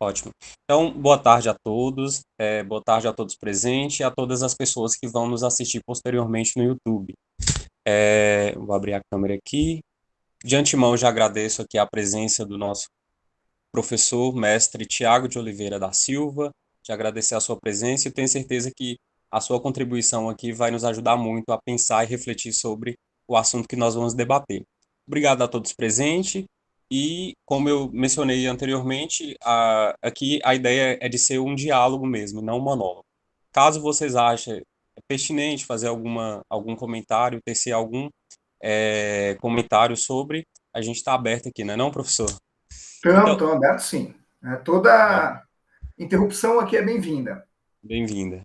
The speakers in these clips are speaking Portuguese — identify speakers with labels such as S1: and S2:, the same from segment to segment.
S1: Ótimo. Então, boa tarde a todos, boa tarde a todos presentes e a todas as pessoas que vão nos assistir posteriormente no YouTube. Vou abrir a câmera aqui. De antemão, já agradeço aqui a presença do nosso professor, mestre Tiago de Oliveira da Silva, de agradecer a sua presença e tenho certeza que a sua contribuição aqui vai nos ajudar muito a pensar e refletir sobre o assunto que nós vamos debater. Obrigado a todos presentes e, como eu mencionei anteriormente, aqui a ideia é de ser um diálogo mesmo, não um monólogo. Caso vocês achem pertinente fazer algum comentário, tecer algum comentário sobre, a gente está aberto aqui, não é não, professor? Então,
S2: Estamos aberto sim. Toda interrupção aqui é bem-vinda.
S1: bem-vinda.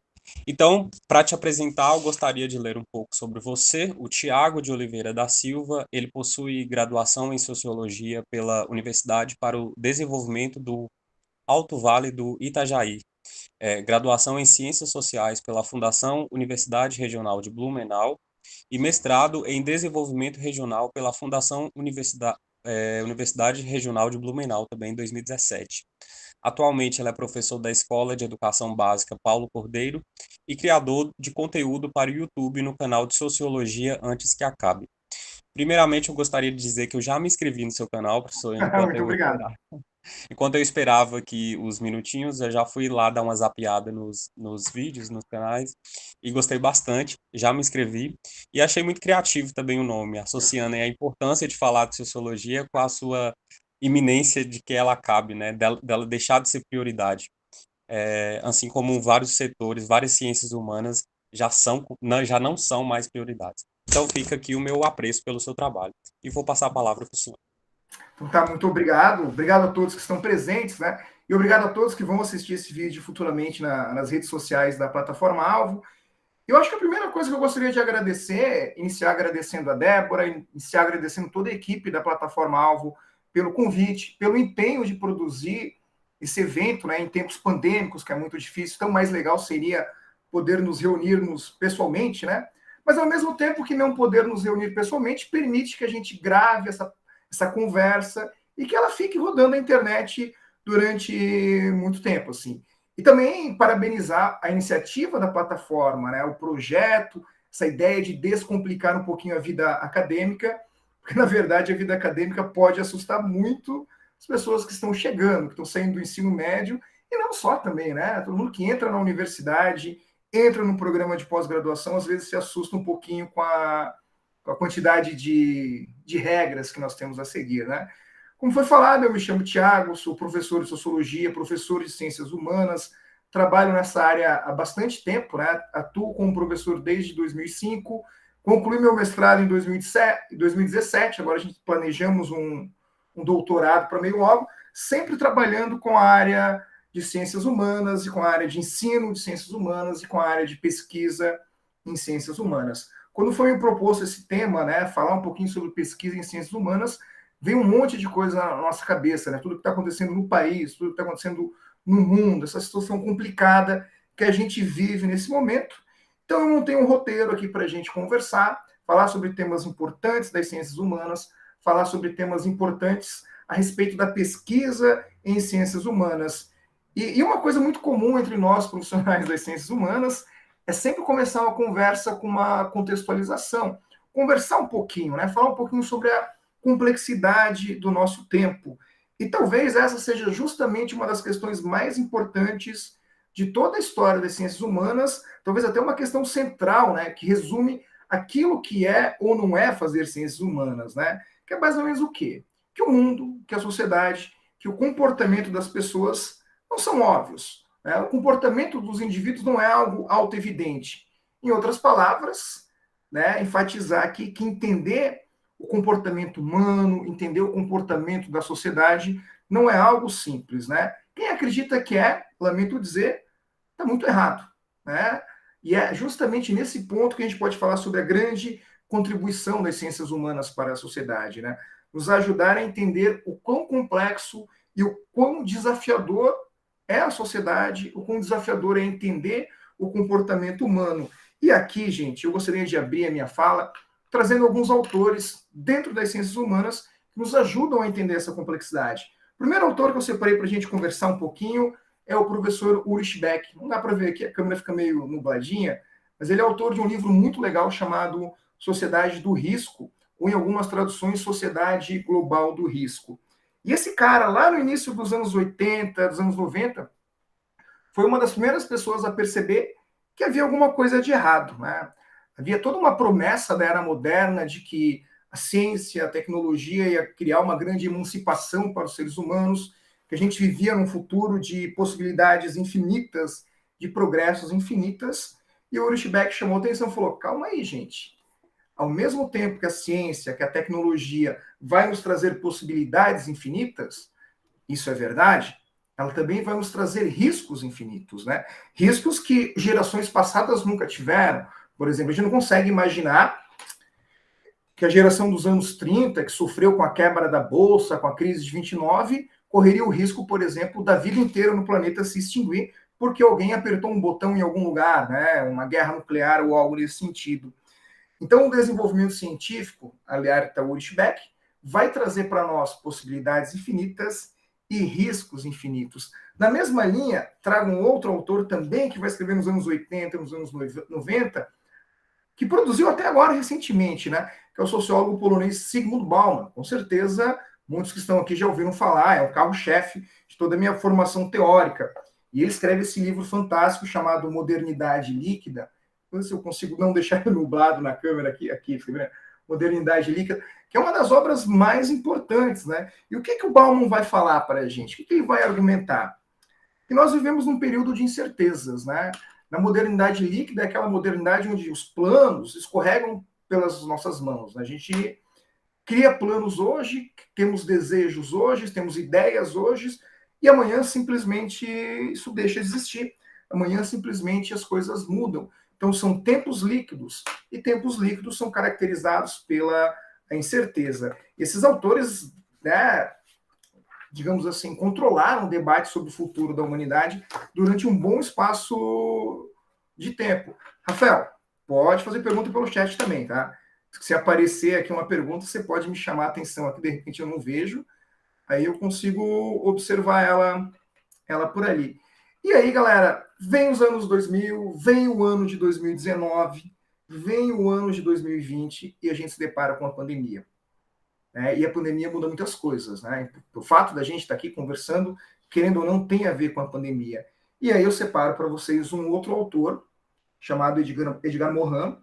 S1: Então, para te apresentar, eu gostaria de ler um pouco sobre você. O Tiago de Oliveira da Silva, ele possui graduação em Sociologia pela Universidade para o Desenvolvimento do Alto Vale do Itajaí, graduação em Ciências Sociais pela Fundação Universidade Regional de Blumenau e mestrado em Desenvolvimento Regional pela Fundação Universidade Regional de Blumenau, também em 2017. Atualmente, ela é professor da Escola de Educação Básica Paulo Cordeiro e criador de conteúdo para o YouTube no canal de Sociologia Antes que Acabe. Primeiramente, eu gostaria de dizer que eu já me inscrevi no seu canal, professor,
S2: Muito obrigado.
S1: enquanto eu esperava aqui os minutinhos, eu já fui lá dar uma zapiada nos vídeos, nos canais, e gostei bastante, já me inscrevi, e achei muito criativo também o nome, associando a importância de falar de sociologia com a sua iminência de que ela acabe, né, dela deixar de ser prioridade. Assim como vários setores, várias ciências humanas já não são mais prioridades. Então fica aqui o meu apreço pelo seu trabalho. E vou passar a palavra para o senhor.
S2: Então tá, muito obrigado. Obrigado a todos que estão presentes, né? E obrigado a todos que vão assistir esse vídeo futuramente nas redes sociais da plataforma Alvo. Eu acho que a primeira coisa que eu gostaria de agradecer, iniciar agradecendo a Débora, iniciar agradecendo toda a equipe da plataforma Alvo pelo convite, pelo empenho de produzir esse evento, né, em tempos pandêmicos, que é muito difícil. Tão mais legal seria poder nos reunirmos pessoalmente, né? Mas ao mesmo tempo que não poder nos reunir pessoalmente, permite que a gente grave essa conversa e que ela fique rodando na internet durante muito tempo, assim. E também parabenizar a iniciativa da plataforma, né, o projeto, essa ideia de descomplicar um pouquinho a vida acadêmica, porque, na verdade, a vida acadêmica pode assustar muito as pessoas que estão chegando, que estão saindo do ensino médio, e não só também, né? Todo mundo que entra na universidade, entra no programa de pós-graduação, às vezes se assusta um pouquinho com a quantidade de regras que nós temos a seguir, né? Como foi falado, eu me chamo Tiago, sou professor de Sociologia, professor de Ciências Humanas, trabalho nessa área há bastante tempo, né? Atuo como professor desde 2005, concluí meu mestrado em 2017, agora a gente planejamos um doutorado para meio logo, sempre trabalhando com a área de ciências humanas e com a área de ensino de ciências humanas e com a área de pesquisa em ciências humanas. Quando foi me proposto esse tema, né, falar um pouquinho sobre pesquisa em ciências humanas, vem um monte de coisa na nossa cabeça, né? Tudo que está acontecendo no país, tudo que está acontecendo no mundo, essa situação complicada que a gente vive nesse momento. Então, eu montei um roteiro aqui para a gente conversar, falar sobre temas importantes das ciências humanas, falar sobre temas importantes a respeito da pesquisa em ciências humanas. E uma coisa muito comum entre nós, profissionais das ciências humanas, é sempre começar uma conversa com uma contextualização. Conversar um pouquinho, né? Falar um pouquinho sobre a complexidade do nosso tempo. E talvez essa seja justamente uma das questões mais importantes de toda a história das ciências humanas, talvez até uma questão central, né, que resume aquilo que é ou não é fazer ciências humanas, né? Que é mais ou menos o quê? Que o mundo, que a sociedade, que o comportamento das pessoas não são óbvios. Né? O comportamento dos indivíduos não é algo auto-evidente. Em outras palavras, né, enfatizar aqui que entender o comportamento humano, entender o comportamento da sociedade, não é algo simples, né? Quem acredita que é, lamento dizer, está muito errado, né? E é justamente nesse ponto que a gente pode falar sobre a grande contribuição das ciências humanas para a sociedade, né? Nos ajudar a entender o quão complexo e o quão desafiador é a sociedade, o quão desafiador é entender o comportamento humano. E aqui, gente, eu gostaria de abrir a minha fala trazendo alguns autores dentro das ciências humanas que nos ajudam a entender essa complexidade. primeiro autor que eu separei para a gente conversar um pouquinho é o professor Ulrich Beck. Não dá para ver aqui, a câmera fica meio nubladinha, mas ele é autor de um livro muito legal chamado Sociedade do Risco, ou em algumas traduções, Sociedade Global do Risco. E esse cara, lá no início dos anos 80, dos anos 90, foi uma das primeiras pessoas a perceber que havia alguma coisa de errado, né? Havia toda uma promessa da era moderna de que a ciência, a tecnologia ia criar uma grande emancipação para os seres humanos, que a gente vivia num futuro de possibilidades infinitas, de progressos infinitas, e o Ulrich Beck chamou a atenção e falou, calma aí, gente. Ao mesmo tempo que a ciência, que a tecnologia vai nos trazer possibilidades infinitas, isso é verdade, ela também vai nos trazer riscos infinitos, né? Riscos que gerações passadas nunca tiveram. Por exemplo, a gente não consegue imaginar que a geração dos anos 30, que sofreu com a quebra da Bolsa, com a crise de 29, correria o risco, por exemplo, da vida inteira no planeta se extinguir porque alguém apertou um botão em algum lugar, né? Uma guerra nuclear ou algo nesse sentido. Então, o desenvolvimento científico, alerta Ulrich Beck, vai trazer para nós possibilidades infinitas e riscos infinitos. Na mesma linha, trago um outro autor também, que vai escrever nos anos 80, nos anos 90, que produziu até agora recentemente, né? Que é o sociólogo polonês Zygmunt Bauman. Com certeza, muitos que estão aqui já ouviram falar, é o carro-chefe de toda a minha formação teórica. E ele escreve esse livro fantástico chamado Modernidade Líquida. Vamos ver se eu consigo não deixar nublado na câmera aqui, Modernidade Líquida, que é uma das obras mais importantes, né? E o que o Bauman vai falar para a gente? O que ele vai argumentar? Que nós vivemos num período de incertezas, né? Na modernidade líquida é aquela modernidade onde os planos escorregam pelas nossas mãos, né? A gente cria planos hoje, temos desejos hoje, temos ideias hoje, e amanhã simplesmente isso deixa de existir. Amanhã simplesmente as coisas mudam. Então são tempos líquidos, e tempos líquidos são caracterizados pela incerteza. Esses autores, né, digamos assim, controlaram o debate sobre o futuro da humanidade durante um bom espaço de tempo. Rafael, pode fazer pergunta pelo chat também, tá? Se aparecer aqui uma pergunta, você pode me chamar a atenção aqui, de repente eu não vejo, aí eu consigo observar ela por ali. E aí, galera, vem os anos 2000, vem o ano de 2019, vem o ano de 2020 e a gente se depara com a pandemia. E a pandemia muda muitas coisas, né? O fato da gente estar aqui conversando, querendo ou não, tem a ver com a pandemia. E aí eu separo para vocês um outro autor, chamado Edgar Morin,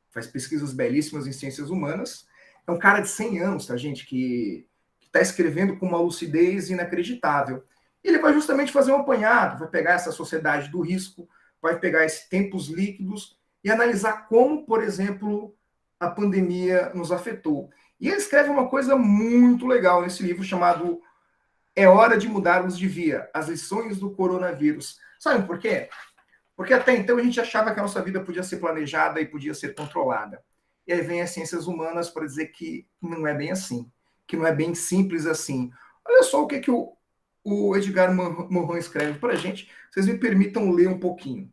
S2: faz pesquisas belíssimas em ciências humanas. É um cara de 100 anos, tá, gente, que está escrevendo com uma lucidez inacreditável. E ele vai justamente fazer um apanhado, vai pegar essa sociedade do risco, vai pegar esses tempos líquidos e analisar como, por exemplo, a pandemia nos afetou. E ele escreve uma coisa muito legal nesse livro chamado É Hora de Mudarmos de Via, as lições do coronavírus. Sabe por quê? Porque até então a gente achava que a nossa vida podia ser planejada e podia ser controlada. E aí vem as ciências humanas para dizer que não é bem assim, que não é bem simples assim. Olha só o que o Edgar Morin escreve para a gente, vocês me permitam ler um pouquinho.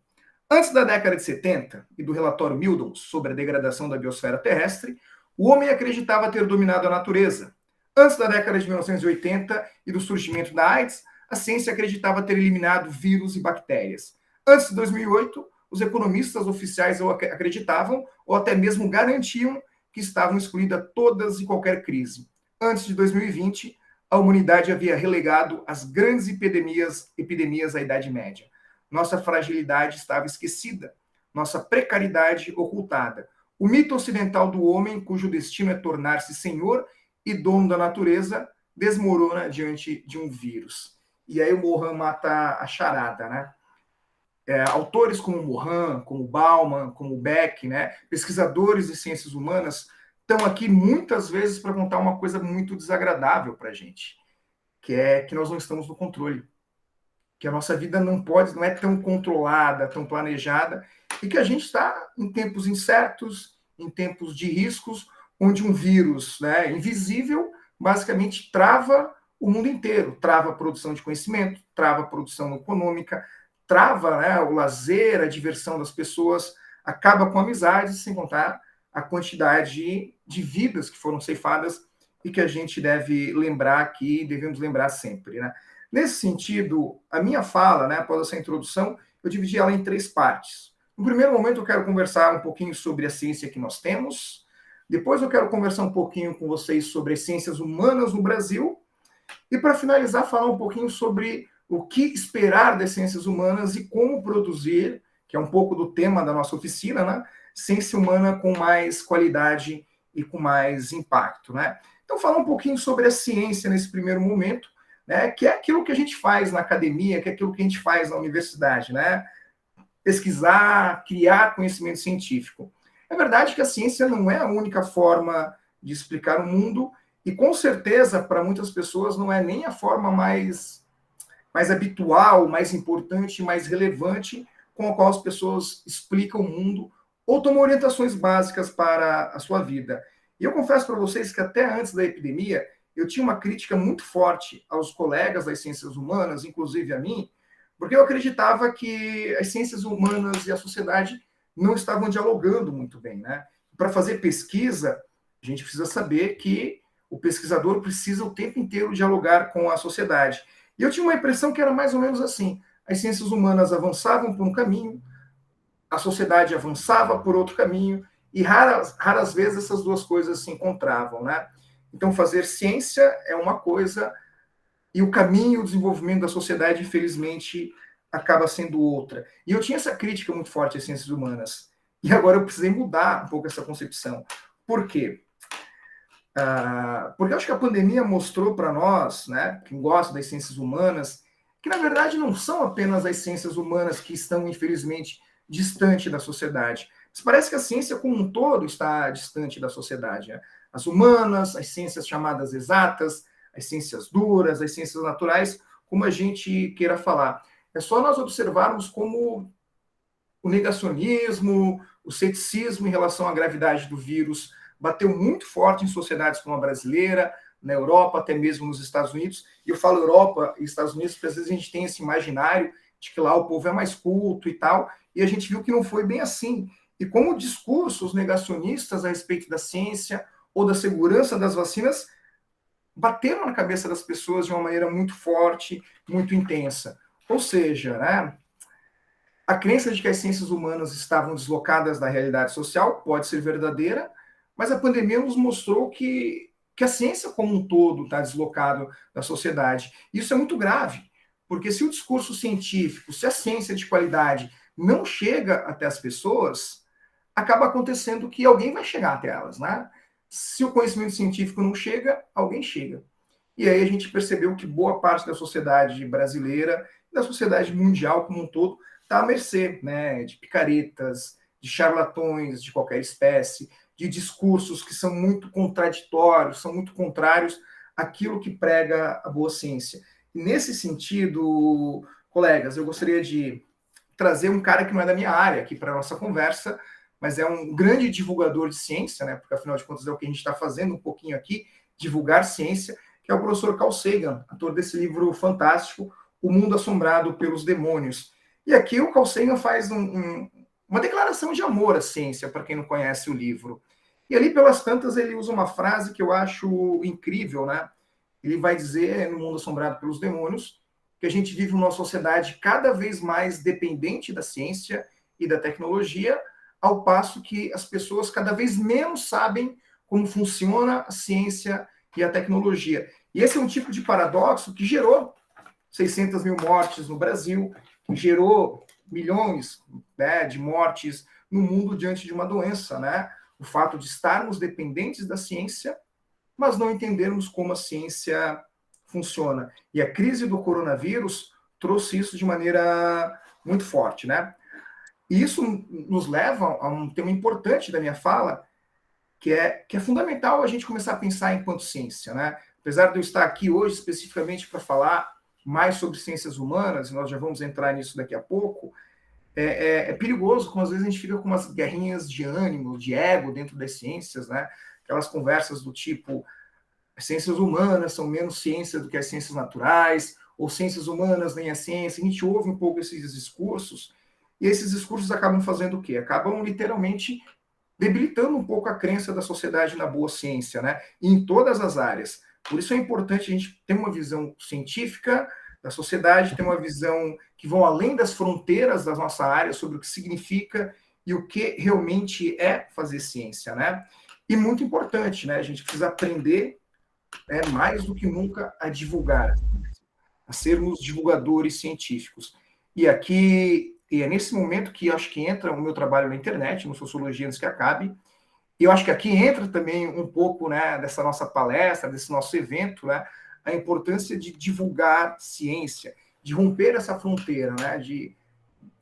S2: Antes da década de 70 e do relatório Meadows sobre a degradação da biosfera terrestre, o homem acreditava ter dominado a natureza. Antes da década de 1980 e do surgimento da AIDS, a ciência acreditava ter eliminado vírus e bactérias. Antes de 2008, os economistas oficiais acreditavam, ou até mesmo garantiam, que estavam excluídas todas e qualquer crise. Antes de 2020, a humanidade havia relegado as grandes epidemias à Idade Média. Nossa fragilidade estava esquecida, nossa precariedade ocultada. O mito ocidental do homem, cujo destino é tornar-se senhor e dono da natureza, desmorona diante de um vírus. E aí o Morin mata a charada, né? Autores como Morin, como Bauman, como Beck, né? Pesquisadores de ciências humanas, estão aqui muitas vezes para contar uma coisa muito desagradável para a gente, que é que nós não estamos no controle, que a nossa vida não é tão controlada, tão planejada, e que a gente está em tempos incertos, em tempos de riscos, onde um vírus, né, invisível basicamente trava o mundo inteiro, trava a produção de conhecimento, trava a produção econômica, trava, né, o lazer, a diversão das pessoas, acaba com amizades, sem contar a quantidade de vidas que foram ceifadas e que a gente deve lembrar aqui, devemos lembrar sempre, né? Nesse sentido, a minha fala, né, após essa introdução, eu dividi ela em 3 partes. No primeiro momento, eu quero conversar um pouquinho sobre a ciência que nós temos. Depois, eu quero conversar um pouquinho com vocês sobre as ciências humanas no Brasil. E, para finalizar, falar um pouquinho sobre o que esperar das ciências humanas e como produzir, que é um pouco do tema da nossa oficina, né? Ciência humana com mais qualidade e com mais impacto, né? Então, falar um pouquinho sobre a ciência nesse primeiro momento, né? Que é aquilo que a gente faz na academia, que é aquilo que a gente faz na universidade, né? Pesquisar, criar conhecimento científico. É verdade que a ciência não é a única forma de explicar o mundo, e com certeza, para muitas pessoas, não é nem a forma mais habitual, mais importante, mais relevante com a qual as pessoas explicam o mundo ou tomam orientações básicas para a sua vida. E eu confesso para vocês que até antes da epidemia, eu tinha uma crítica muito forte aos colegas das ciências humanas, inclusive a mim, porque eu acreditava que as ciências humanas e a sociedade não estavam dialogando muito bem, né? Para fazer pesquisa, a gente precisa saber que o pesquisador precisa o tempo inteiro dialogar com a sociedade. E eu tinha uma impressão que era mais ou menos assim: as ciências humanas avançavam por um caminho, a sociedade avançava por outro caminho, e raras vezes essas duas coisas se encontravam, né? Então, fazer ciência é uma coisa, e o caminho, o desenvolvimento da sociedade, infelizmente, acaba sendo outra. E eu tinha essa crítica muito forte às ciências humanas. E agora eu precisei mudar um pouco essa concepção. Por quê? Porque eu acho que a pandemia mostrou para nós, né, quem gosta das ciências humanas, que na verdade não são apenas as ciências humanas que estão, infelizmente, distante da sociedade. Mas parece que a ciência como um todo está distante da sociedade, né? As humanas, as ciências chamadas exatas, as ciências duras, as ciências naturais, como a gente queira falar. É só nós observarmos como o negacionismo, o ceticismo em relação à gravidade do vírus bateu muito forte em sociedades como a brasileira, na Europa, até mesmo nos Estados Unidos. E eu falo Europa e Estados Unidos porque às vezes a gente tem esse imaginário de que lá o povo é mais culto e tal, e a gente viu que não foi bem assim. E como discursos negacionistas a respeito da ciência ou da segurança das vacinas bateram na cabeça das pessoas de uma maneira muito forte, muito intensa. Ou seja, né, a crença de que as ciências humanas estavam deslocadas da realidade social pode ser verdadeira, mas a pandemia nos mostrou que a ciência como um todo está deslocada da sociedade. Isso é muito grave, porque se o discurso científico, se a ciência de qualidade não chega até as pessoas, acaba acontecendo que alguém vai chegar até elas, né? Se o conhecimento científico não chega, alguém chega. E aí a gente percebeu que boa parte da sociedade brasileira, da sociedade mundial como um todo, está à mercê, né, de picaretas, de charlatões de qualquer espécie, de discursos que são muito contraditórios, são muito contrários àquilo que prega a boa ciência. E nesse sentido, colegas, eu gostaria de trazer um cara que não é da minha área aqui para a nossa conversa, mas é um grande divulgador de ciência, né, porque afinal de contas é o que a gente está fazendo um pouquinho aqui, divulgar ciência, que é o professor Carl Sagan, autor desse livro fantástico, O Mundo Assombrado pelos Demônios. E aqui o Carl Sagan faz uma declaração de amor à ciência, para quem não conhece o livro. E ali, pelas tantas, ele usa uma frase que eu acho incrível, né? Ele vai dizer, no Mundo Assombrado pelos Demônios, que a gente vive uma sociedade cada vez mais dependente da ciência e da tecnologia, ao passo que as pessoas cada vez menos sabem como funciona a ciência e a tecnologia. E esse é um tipo de paradoxo que gerou 600 mil mortes no Brasil, que gerou milhões, né, de mortes no mundo diante de uma doença, né? O fato de estarmos dependentes da ciência, mas não entendermos como a ciência funciona. E a crise do coronavírus trouxe isso de maneira muito forte, né? E isso nos leva a um tema importante da minha fala, que é fundamental a gente começar a pensar enquanto ciência, né? Apesar de eu estar aqui hoje especificamente para falar mais sobre ciências humanas, e nós já vamos entrar nisso daqui a pouco, é perigoso como às vezes a gente fica com umas guerrinhas de ânimo, de ego dentro das ciências, né? Aquelas conversas do tipo, as ciências humanas são menos ciência do que as ciências naturais, ou ciências humanas nem a ciência. A gente ouve um pouco esses discursos, e esses discursos acabam fazendo o quê? Acabam literalmente debilitando um pouco a crença da sociedade na boa ciência, né? E em todas as áreas. Por isso é importante a gente ter uma visão científica da sociedade, ter uma visão que vão além das fronteiras da nossa área sobre o que significa e o que realmente é fazer ciência, né? E muito importante, né? A gente precisa aprender mais do que nunca a divulgar, a sermos divulgadores científicos. E aqui, e é nesse momento que eu acho que entra o meu trabalho na internet, no Sociologia Antes que Acabe, e eu acho que aqui entra também um pouco, né, dessa nossa palestra, desse nosso evento, né, a importância de divulgar ciência, de romper essa fronteira, né, de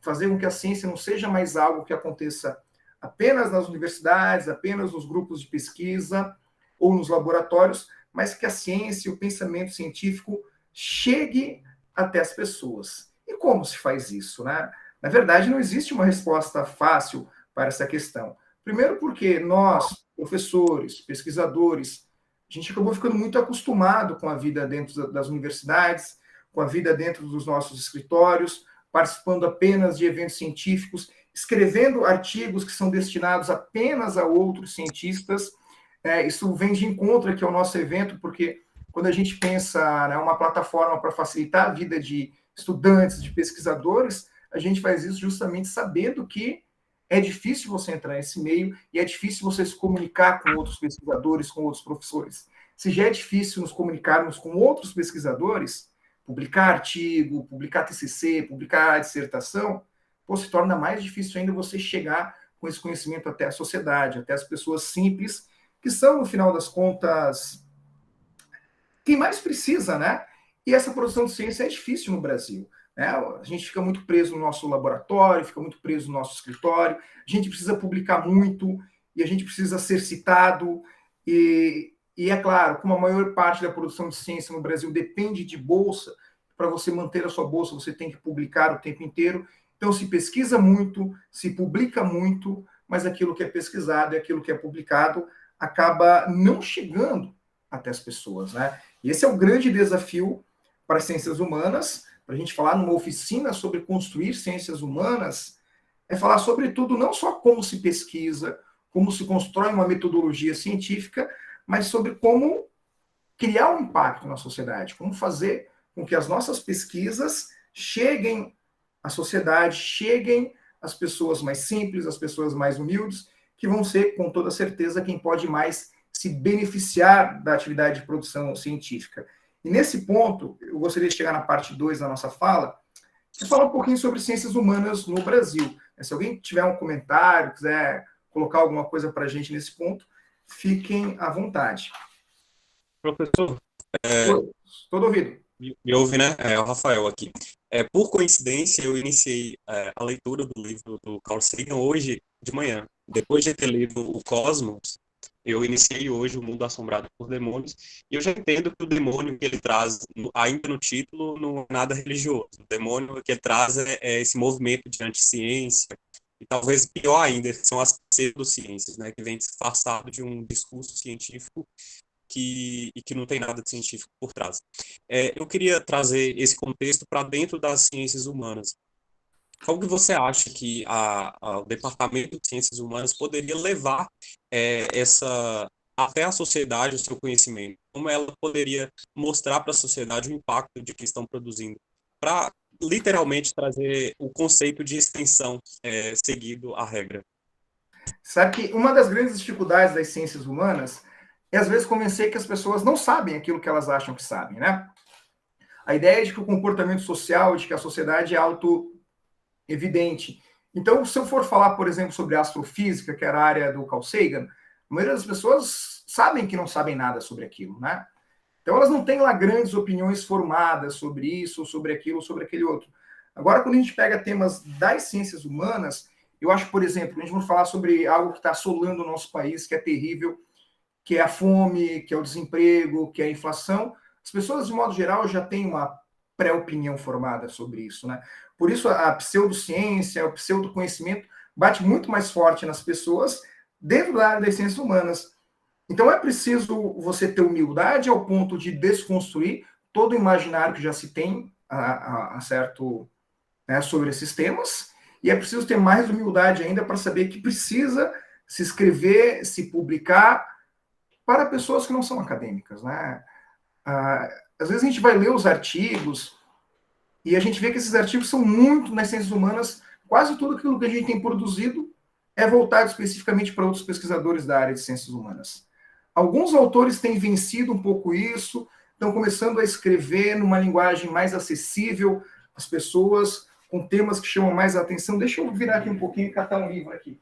S2: fazer com que a ciência não seja mais algo que aconteça apenas nas universidades, apenas nos grupos de pesquisa ou nos laboratórios, mas que a ciência e o pensamento científico chegue até as pessoas. E como se faz isso, né? Na verdade, não existe uma resposta fácil para essa questão. Primeiro porque nós, professores, pesquisadores, a gente acabou ficando muito acostumado com a vida dentro das universidades, com a vida dentro dos nossos escritórios, participando apenas de eventos científicos, escrevendo artigos que são destinados apenas a outros cientistas. Isso vem de encontro aqui ao nosso evento, porque quando a gente pensa, né, uma plataforma para facilitar a vida de estudantes, de pesquisadores, a gente faz isso justamente sabendo que é difícil você entrar nesse meio e é difícil você se comunicar com outros pesquisadores, com outros professores. Se já é difícil nos comunicarmos com outros pesquisadores, publicar artigo, publicar TCC, publicar dissertação, se torna mais difícil ainda você chegar com esse conhecimento até a sociedade, até as pessoas simples, que são, no final das contas, quem mais precisa, né? E essa produção de ciência é difícil no Brasil. Né? A gente fica muito preso no nosso laboratório, fica muito preso no nosso escritório, a gente precisa publicar muito e a gente precisa ser citado. E é claro, como a maior parte da produção de ciência no Brasil depende de bolsa, para você manter a sua bolsa, você tem que publicar o tempo inteiro. Então, se pesquisa muito, se publica muito, mas aquilo que é pesquisado e aquilo que é publicado acaba não chegando até as pessoas, né? E esse é o grande desafio para as ciências humanas. Para a gente falar numa oficina sobre construir ciências humanas, é falar sobretudo não só como se pesquisa, como se constrói uma metodologia científica, mas sobre como criar um impacto na sociedade, como fazer com que as nossas pesquisas cheguem à sociedade, cheguem às pessoas mais simples, às pessoas mais humildes, que vão ser, com toda certeza, quem pode mais se beneficiar da atividade de produção científica. E nesse ponto, eu gostaria de chegar na parte 2 da nossa fala, e falar um pouquinho sobre ciências humanas no Brasil. Se alguém tiver um comentário, quiser colocar alguma coisa para a gente nesse ponto, fiquem à vontade.
S1: Professor,
S2: Todo ouvido.
S1: me ouve, né? É o Rafael aqui. Por coincidência, eu iniciei a leitura do livro do Carl Sagan hoje de manhã. Depois de ter lido o Cosmos, eu iniciei hoje o Mundo Assombrado por Demônios, e eu já entendo que o demônio que ele traz, ainda no título, não é nada religioso. O demônio que ele traz é esse movimento de anti-ciência, e talvez pior ainda, são as pseudociências, né, que vem disfarçado de um discurso científico que não tem nada de científico por trás. Eu queria trazer esse contexto para dentro das ciências humanas. Como que você acha que o Departamento de Ciências Humanas poderia levar até a sociedade o seu conhecimento? Como ela poderia mostrar para a sociedade o impacto de que estão produzindo? Para literalmente trazer o conceito de extensão seguido à regra.
S2: Sabe que uma das grandes dificuldades das ciências humanas é, às vezes, convencer que as pessoas não sabem aquilo que elas acham que sabem, né? A ideia de que o comportamento social, de que a sociedade é auto-evidente. Então, se eu for falar, por exemplo, sobre astrofísica, que era a área do Carl Sagan, a maioria das pessoas sabem que não sabem nada sobre aquilo, né? Então, elas não têm lá grandes opiniões formadas sobre isso, sobre aquilo, sobre aquele outro. Agora, quando a gente pega temas das ciências humanas, eu acho, por exemplo, a gente vai falar sobre algo que está assolando o nosso país, que é terrível, que é a fome, que é o desemprego, que é a inflação. As pessoas, de modo geral, já têm uma pré-opinião formada sobre isso, né? Por isso, a pseudociência, o pseudoconhecimento bate muito mais forte nas pessoas dentro da área das ciências humanas. Então, é preciso você ter humildade ao ponto de desconstruir todo o imaginário que já se tem certo, né, sobre esses temas, e é preciso ter mais humildade ainda para saber que precisa se escrever, se publicar para pessoas que não são acadêmicas, né? Às vezes a gente vai ler os artigos e a gente vê que esses artigos são muito nas ciências humanas, quase tudo aquilo que a gente tem produzido é voltado especificamente para outros pesquisadores da área de ciências humanas. Alguns autores têm vencido um pouco isso, estão começando a escrever numa linguagem mais acessível às pessoas, com temas que chamam mais a atenção. Deixa eu virar aqui um pouquinho e catar um livro aqui.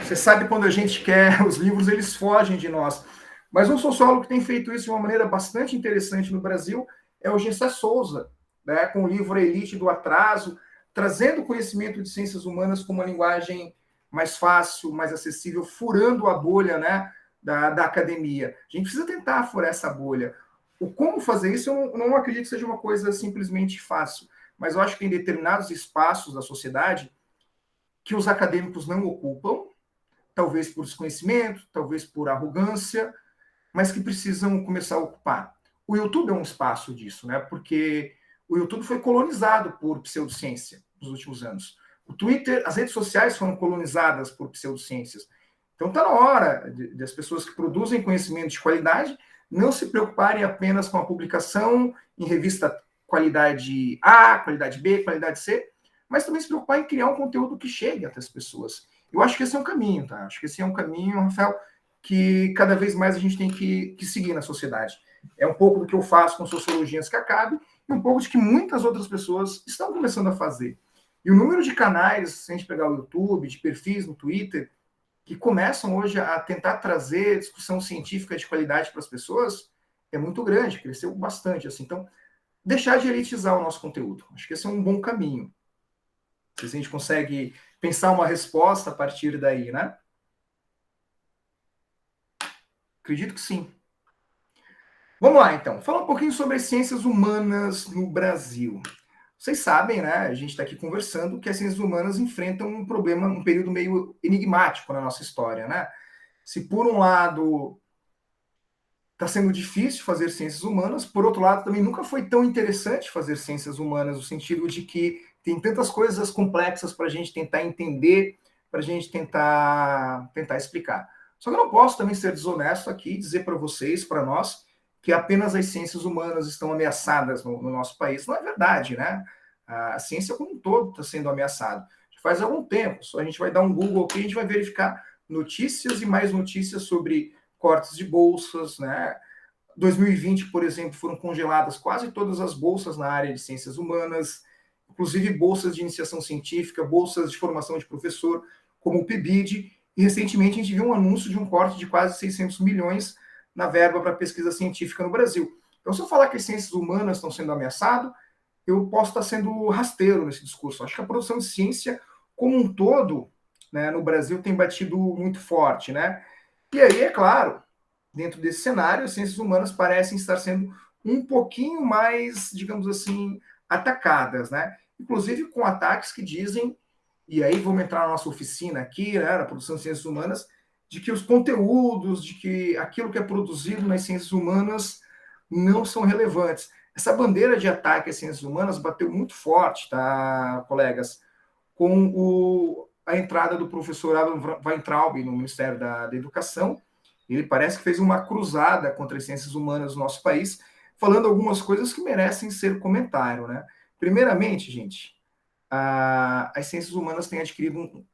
S2: Você sabe, quando a gente quer, os livros eles fogem de nós. Mas um sociólogo que tem feito isso de uma maneira bastante interessante no Brasil é o Gessé Souza, né, com o livro A Elite do Atraso, trazendo conhecimento de ciências humanas com uma linguagem mais fácil, mais acessível, furando a bolha, né, da academia. A gente precisa tentar furar essa bolha. O como fazer isso, eu não acredito que seja uma coisa simplesmente fácil, mas eu acho que tem determinados espaços da sociedade que os acadêmicos não ocupam, talvez por desconhecimento, talvez por arrogância, mas que precisam começar a ocupar. O YouTube é um espaço disso, né? Porque o YouTube foi colonizado por pseudociência nos últimos anos. O Twitter, as redes sociais foram colonizadas por pseudociências. Então está na hora das pessoas que produzem conhecimento de qualidade não se preocuparem apenas com a publicação em revista qualidade A, qualidade B, qualidade C, mas também se preocupar em criar um conteúdo que chegue até as pessoas. Eu acho que esse é um caminho, tá? Acho que esse é um caminho, Rafael, que cada vez mais a gente tem que seguir na sociedade. É um pouco do que eu faço com Sociologia Antes que Acabe e um pouco de que muitas outras pessoas estão começando a fazer. E o número de canais, se a gente pegar o YouTube, de perfis no Twitter, que começam hoje a tentar trazer discussão científica de qualidade para as pessoas, é muito grande, cresceu bastante. Assim. Então, deixar de elitizar o nosso conteúdo. Acho que esse é um bom caminho. Se a gente consegue pensar uma resposta a partir daí, né? Acredito que sim. Vamos lá, então. Falar um pouquinho sobre as ciências humanas no Brasil. Vocês sabem, né? A gente está aqui conversando que as ciências humanas enfrentam um problema, um período meio enigmático na nossa história, né? Se por um lado está sendo difícil fazer ciências humanas, por outro lado também nunca foi tão interessante fazer ciências humanas, no sentido de que tem tantas coisas complexas para a gente tentar entender, para a gente tentar explicar. Só que eu não posso também ser desonesto aqui e dizer para vocês, para nós, que apenas as ciências humanas estão ameaçadas no nosso país. Não é verdade, né? A ciência como um todo está sendo ameaçada. Faz algum tempo, só a gente vai dar um Google aqui, a gente vai verificar notícias e mais notícias sobre cortes de bolsas, né? 2020, por exemplo, foram congeladas quase todas as bolsas na área de ciências humanas, inclusive bolsas de iniciação científica, bolsas de formação de professor, como o PIBID, e recentemente a gente viu um anúncio de um corte de quase 600 milhões na verba para pesquisa científica no Brasil. Então, se eu falar que as ciências humanas estão sendo ameaçadas, eu posso estar sendo rasteiro nesse discurso. Acho que a produção de ciência como um todo, né, no Brasil tem batido muito forte, né? E aí, é claro, dentro desse cenário, as ciências humanas parecem estar sendo um pouquinho mais, digamos assim, atacadas, né? Inclusive com ataques que dizem, e aí vamos entrar na nossa oficina aqui, né, na produção de ciências humanas, de que os conteúdos, de que aquilo que é produzido nas ciências humanas não são relevantes. Essa bandeira de ataque às ciências humanas bateu muito forte, tá, colegas? Com a entrada do professor Alan Weintraub no Ministério da Educação. Ele parece que fez uma cruzada contra as ciências humanas no nosso país, falando algumas coisas que merecem ser comentário, né? Primeiramente, gente, as ciências humanas têm adquirido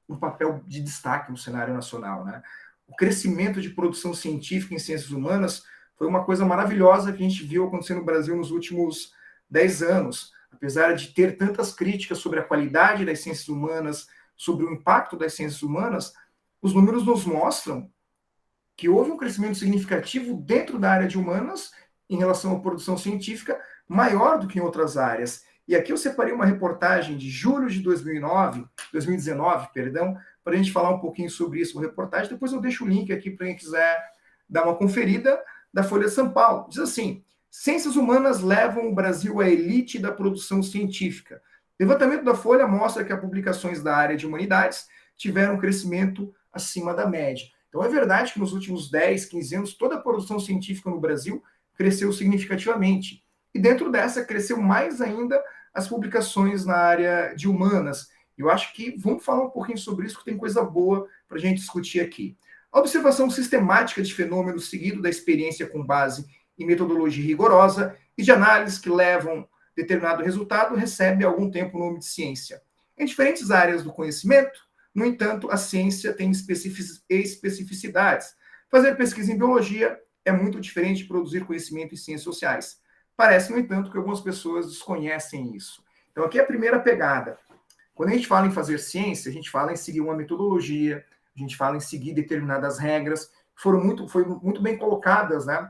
S2: um papel de destaque no cenário nacional, né? O crescimento de produção científica em ciências humanas foi uma coisa maravilhosa que a gente viu acontecer no Brasil nos últimos 10 anos. Apesar de ter tantas críticas sobre a qualidade das ciências humanas, sobre o impacto das ciências humanas, os números nos mostram que houve um crescimento significativo dentro da área de humanas em relação à produção científica, maior do que em outras áreas. E aqui eu separei uma reportagem de julho de 2019, para a gente falar um pouquinho sobre isso, uma reportagem. Depois eu deixo o link aqui para quem quiser dar uma conferida, da Folha de São Paulo. Diz assim: ciências humanas levam o Brasil à elite da produção científica. O levantamento da Folha mostra que as publicações da área de humanidades tiveram um crescimento acima da média. Então é verdade que nos últimos 10, 15 anos, toda a produção científica no Brasil cresceu significativamente. E dentro dessa, cresceu mais ainda as publicações na área de humanas. Eu acho que vamos falar um pouquinho sobre isso, que tem coisa boa para a gente discutir aqui. A observação sistemática de fenômenos seguido da experiência com base em metodologia rigorosa e de análise que levam determinado resultado recebe há algum tempo o nome de ciência. Em diferentes áreas do conhecimento, no entanto, a ciência tem especificidades. Fazer pesquisa em biologia é muito diferente de produzir conhecimento em ciências sociais. Parece, no entanto, que algumas pessoas desconhecem isso. Então, aqui é a primeira pegada. Quando a gente fala em fazer ciência, a gente fala em seguir uma metodologia, a gente fala em seguir determinadas regras, que foram muito bem colocadas, né,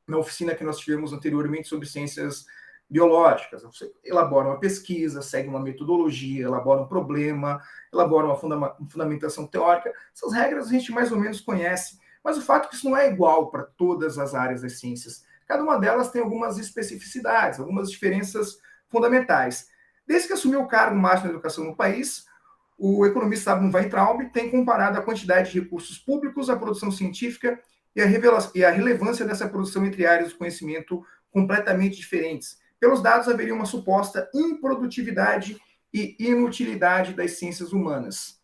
S2: na oficina que nós tivemos anteriormente sobre ciências biológicas. Você elabora uma pesquisa, segue uma metodologia, elabora um problema, elabora uma fundamentação teórica. Essas regras a gente mais ou menos conhece, mas o fato é que isso não é igual para todas as áreas das ciências. Cada uma delas tem algumas especificidades, algumas diferenças fundamentais. Desde que assumiu o cargo máximo da educação no país, o economista Sabino Weintraub tem comparado a quantidade de recursos públicos à produção científica e a relevância dessa produção entre áreas do conhecimento completamente diferentes. Pelos dados, haveria uma suposta improdutividade e inutilidade das ciências humanas.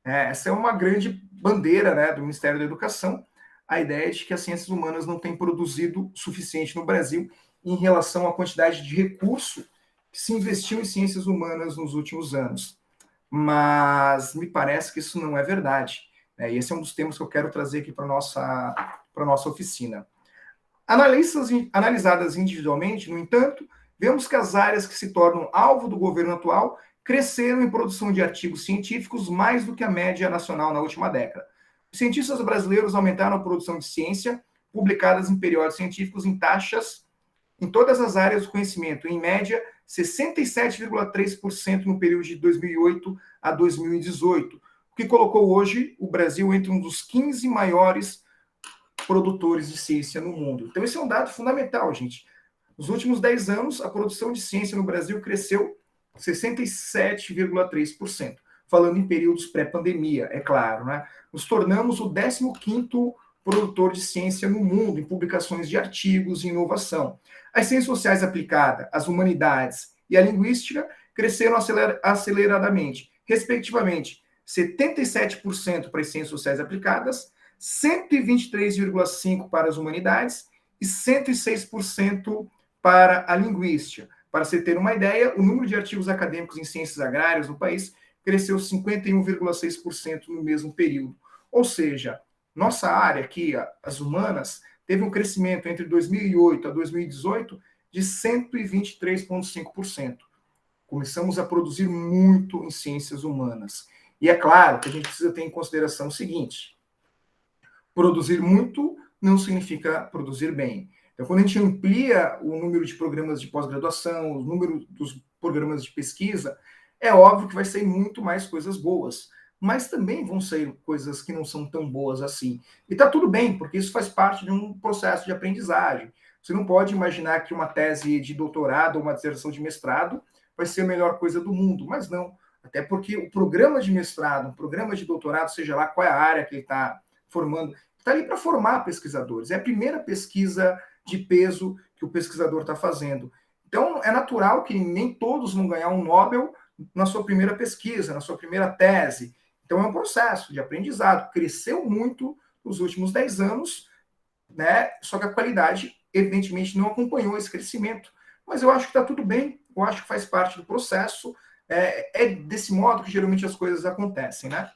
S2: Essa é uma grande bandeira, né, do Ministério da Educação, a ideia de que as ciências humanas não têm produzido o suficiente no Brasil em relação à quantidade de recurso que se investiu em ciências humanas nos últimos anos. Mas me parece que isso não é verdade. E esse é um dos temas que eu quero trazer aqui para a nossa oficina. Analisadas individualmente, no entanto, vemos que as áreas que se tornam alvo do governo atual cresceram em produção de artigos científicos mais do que a média nacional na última década. Os cientistas brasileiros aumentaram a produção de ciência, publicadas em periódicos científicos em taxas em todas as áreas do conhecimento, em média, 67,3% no período de 2008 a 2018, o que colocou hoje o Brasil entre um dos 15 maiores produtores de ciência no mundo. Então, esse é um dado fundamental, gente. Nos últimos 10 anos, a produção de ciência no Brasil cresceu 67,3%. Falando em períodos pré-pandemia, é claro, né? Nos tornamos o 15º produtor de ciência no mundo, em publicações de artigos e inovação. As ciências sociais aplicadas, as humanidades e a linguística cresceram aceleradamente, respectivamente, 77% para as ciências sociais aplicadas, 123,5% para as humanidades e 106% para a linguística. Para você ter uma ideia, o número de artigos acadêmicos em ciências agrárias no país cresceu 51,6% no mesmo período. Ou seja, nossa área aqui, as humanas, teve um crescimento entre 2008 a 2018 de 123,5%. Começamos a produzir muito em ciências humanas. E é claro que a gente precisa ter em consideração o seguinte: produzir muito não significa produzir bem. Então, quando a gente amplia o número de programas de pós-graduação, o número dos programas de pesquisa, é óbvio que vai sair muito mais coisas boas, mas também vão sair coisas que não são tão boas assim. E está tudo bem, porque isso faz parte de um processo de aprendizagem. Você não pode imaginar que uma tese de doutorado ou uma dissertação de mestrado vai ser a melhor coisa do mundo, mas não. Até porque o programa de mestrado, o programa de doutorado, seja lá qual é a área que ele está formando, está ali para formar pesquisadores. É a primeira pesquisa de peso que o pesquisador está fazendo. Então, é natural que nem todos vão ganhar um Nobel na sua primeira pesquisa, na sua primeira tese. Então, é um processo de aprendizado. Cresceu muito nos últimos 10 anos, né? Só que a qualidade, evidentemente, não acompanhou esse crescimento. Mas eu acho que está tudo bem, eu acho que faz parte do processo. É desse modo que geralmente as coisas acontecem, né?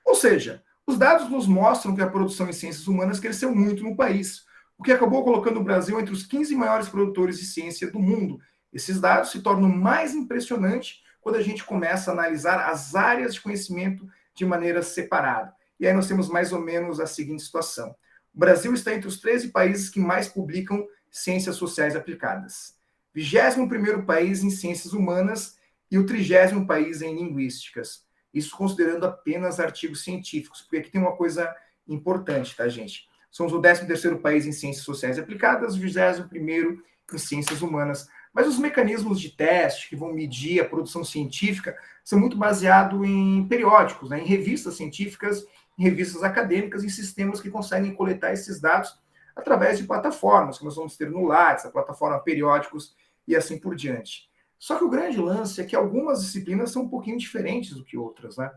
S2: Ou seja, os dados nos mostram que a produção em ciências humanas cresceu muito no país, o que acabou colocando o Brasil entre os 15 maiores produtores de ciência do mundo. Esses dados se tornam mais impressionantes quando a gente começa a analisar as áreas de conhecimento de maneira separada. E aí nós temos mais ou menos a seguinte situação: o Brasil está entre os 13 países que mais publicam ciências sociais aplicadas, 21º país em ciências humanas e o 30º país em linguísticas. Isso considerando apenas artigos científicos, porque aqui tem uma coisa importante, tá, gente? Somos o 13º país em ciências sociais aplicadas, o 21º em ciências humanas. Mas os mecanismos de teste que vão medir a produção científica são muito baseados em periódicos, né, em revistas científicas, em revistas acadêmicas, em sistemas que conseguem coletar esses dados através de plataformas, que nós vamos ter no Lattes, a plataforma Periódicos e assim por diante. Só que o grande lance é que algumas disciplinas são um pouquinho diferentes do que outras, né?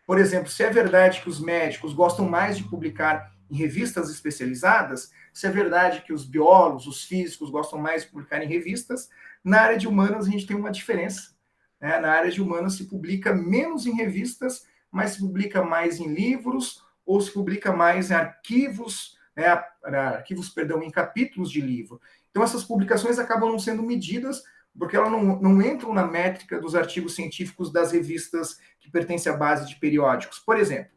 S2: Por exemplo, se é verdade que os médicos gostam mais de publicar em revistas especializadas, se é verdade que os biólogos, os físicos gostam mais de publicar em revistas, na área de humanas a gente tem uma diferença. Né? Na área de humanas se publica menos em revistas, mas se publica mais em livros ou se publica mais em arquivos, né? Arquivos, em capítulos de livro. Então essas publicações acabam não sendo medidas porque elas não entram na métrica dos artigos científicos das revistas que pertencem à base de periódicos, por exemplo.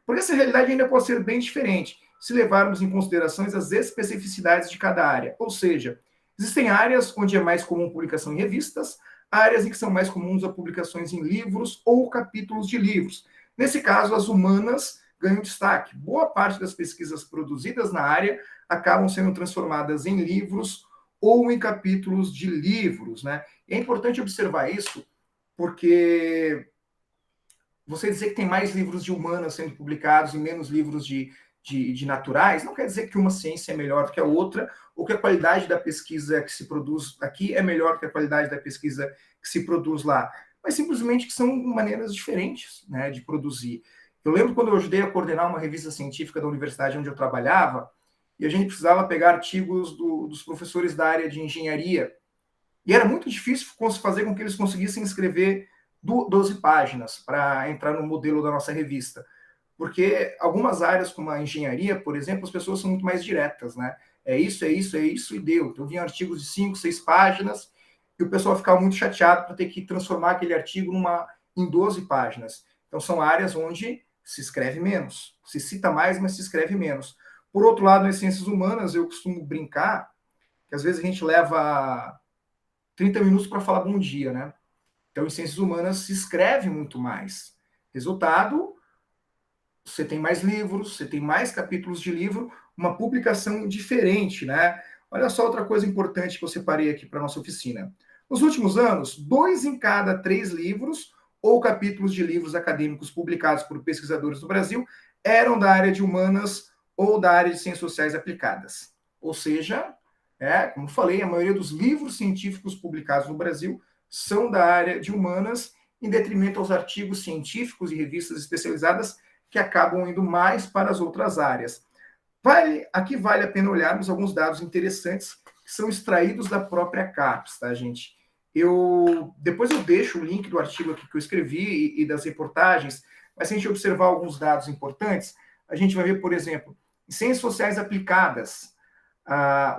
S2: Porque essa realidade ainda pode ser bem diferente, se levarmos em consideração as especificidades de cada área. Ou seja, existem áreas onde é mais comum publicação em revistas, áreas em que são mais comuns a publicações em livros ou capítulos de livros. Nesse caso, as humanas ganham destaque. Boa parte das pesquisas produzidas na área acabam sendo transformadas em livros ou em capítulos de livros, né? E é importante observar isso, porque você dizer que tem mais livros de humanas sendo publicados e menos livros de naturais, não quer dizer que uma ciência é melhor do que a outra, ou que a qualidade da pesquisa que se produz aqui é melhor que a qualidade da pesquisa que se produz lá, mas simplesmente que são maneiras diferentes, né, de produzir. Eu lembro quando eu ajudei a coordenar uma revista científica da universidade onde eu trabalhava, e a gente precisava pegar artigos dos professores da área de engenharia. E era muito difícil fazer com que eles conseguissem escrever 12 páginas para entrar no modelo da nossa revista. Porque algumas áreas, como a engenharia, por exemplo, as pessoas são muito mais diretas, né? É isso, é isso, é isso e deu. Então, vinham artigos de 5, 6 páginas e o pessoal ficava muito chateado para ter que transformar aquele artigo em 12 páginas. Então, são áreas onde se escreve menos. Se cita mais, mas se escreve menos. Por outro lado, nas ciências humanas, eu costumo brincar que às vezes a gente leva 30 minutos para falar bom dia, né? Então, em ciências humanas se escreve muito mais. Resultado, você tem mais livros, você tem mais capítulos de livro, uma publicação diferente, né? Olha só outra coisa importante que eu separei aqui para a nossa oficina. Nos últimos anos, 2 em cada 3 livros ou capítulos de livros acadêmicos publicados por pesquisadores do Brasil eram da área de humanas ou da área de ciências sociais aplicadas. Ou seja, como falei, a maioria dos livros científicos publicados no Brasil são da área de humanas, em detrimento aos artigos científicos e revistas especializadas que acabam indo mais para as outras áreas. Aqui vale a pena olharmos alguns dados interessantes que são extraídos da própria CAPES, tá, gente? Depois eu deixo o link do artigo aqui que eu escrevi e das reportagens, mas se a gente observar alguns dados importantes, a gente vai ver, por exemplo, em ciências sociais aplicadas,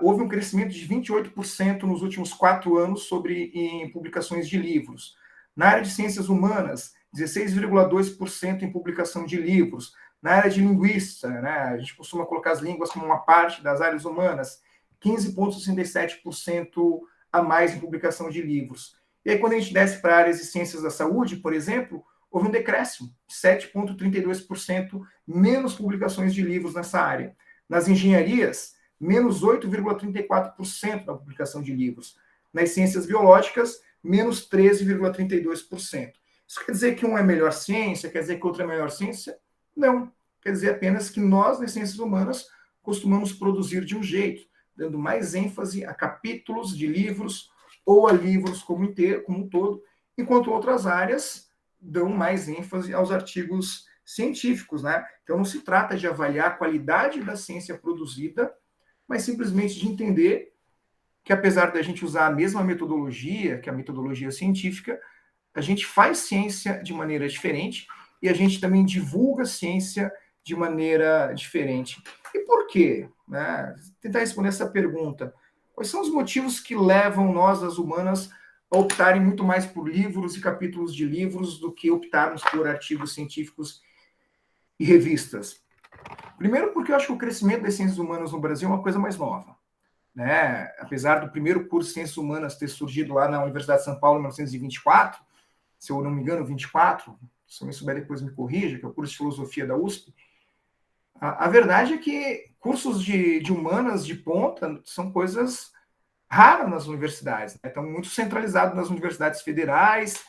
S2: houve um crescimento de 28% nos últimos 4 anos em publicações de livros. Na área de ciências humanas, 16,2% em publicação de livros. Na área de linguística, né, a gente costuma colocar as línguas como uma parte das áreas humanas, 15,67% a mais em publicação de livros. E aí, quando a gente desce para áreas de ciências da saúde, por exemplo, houve um decréscimo, 7,32% menos publicações de livros nessa área. Nas engenharias, menos 8,34% da publicação de livros. Nas ciências biológicas, menos 13,32%. Isso quer dizer que um é melhor ciência? Quer dizer que outro é melhor ciência? Não. Quer dizer apenas que nós, nas ciências humanas, costumamos produzir de um jeito, dando mais ênfase a capítulos de livros ou a livros como um todo, enquanto outras áreas dão mais ênfase aos artigos científicos, né? Então não se trata de avaliar a qualidade da ciência produzida, mas simplesmente de entender que apesar da gente usar a mesma metodologia, que a metodologia científica, a gente faz ciência de maneira diferente e a gente também divulga ciência de maneira diferente. E por quê? Né? Tentar responder essa pergunta. Quais são os motivos que levam nós, as humanas, a optarem muito mais por livros e capítulos de livros do que optarmos por artigos científicos e revistas? Primeiro, porque eu acho que o crescimento das ciências humanas no Brasil é uma coisa mais nova. Né? Apesar do primeiro curso de Ciências Humanas ter surgido lá na Universidade de São Paulo em 1924, se eu não me engano, 24, se eu me souber depois me corrija, que é o curso de Filosofia da USP, a verdade é que cursos de humanas de ponta são coisas rara nas universidades, né? Estão muito centralizados nas universidades federais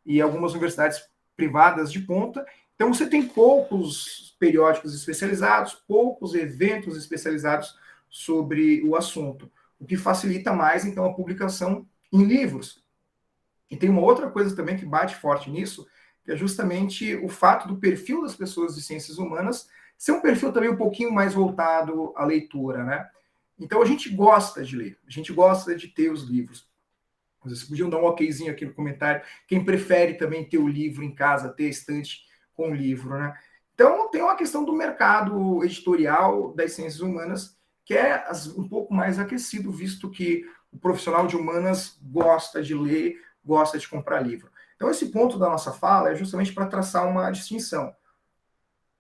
S2: e algumas universidades privadas de ponta. Então, você tem poucos periódicos especializados, poucos eventos especializados sobre o assunto, o que facilita mais, então, a publicação em livros. E tem uma outra coisa também que bate forte nisso, que é justamente o fato do perfil das pessoas de ciências humanas ser um perfil também um pouquinho mais voltado à leitura, né? Então a gente gosta de ler, a gente gosta de ter os livros. Vocês podiam dar um okzinho aqui no comentário. Quem prefere também ter o livro em casa, ter a estante com o livro, né? Então tem uma questão do mercado editorial das ciências humanas que é um pouco mais aquecido, visto que o profissional de humanas gosta de ler, gosta de comprar livro. Então esse ponto da nossa fala é justamente para traçar uma distinção.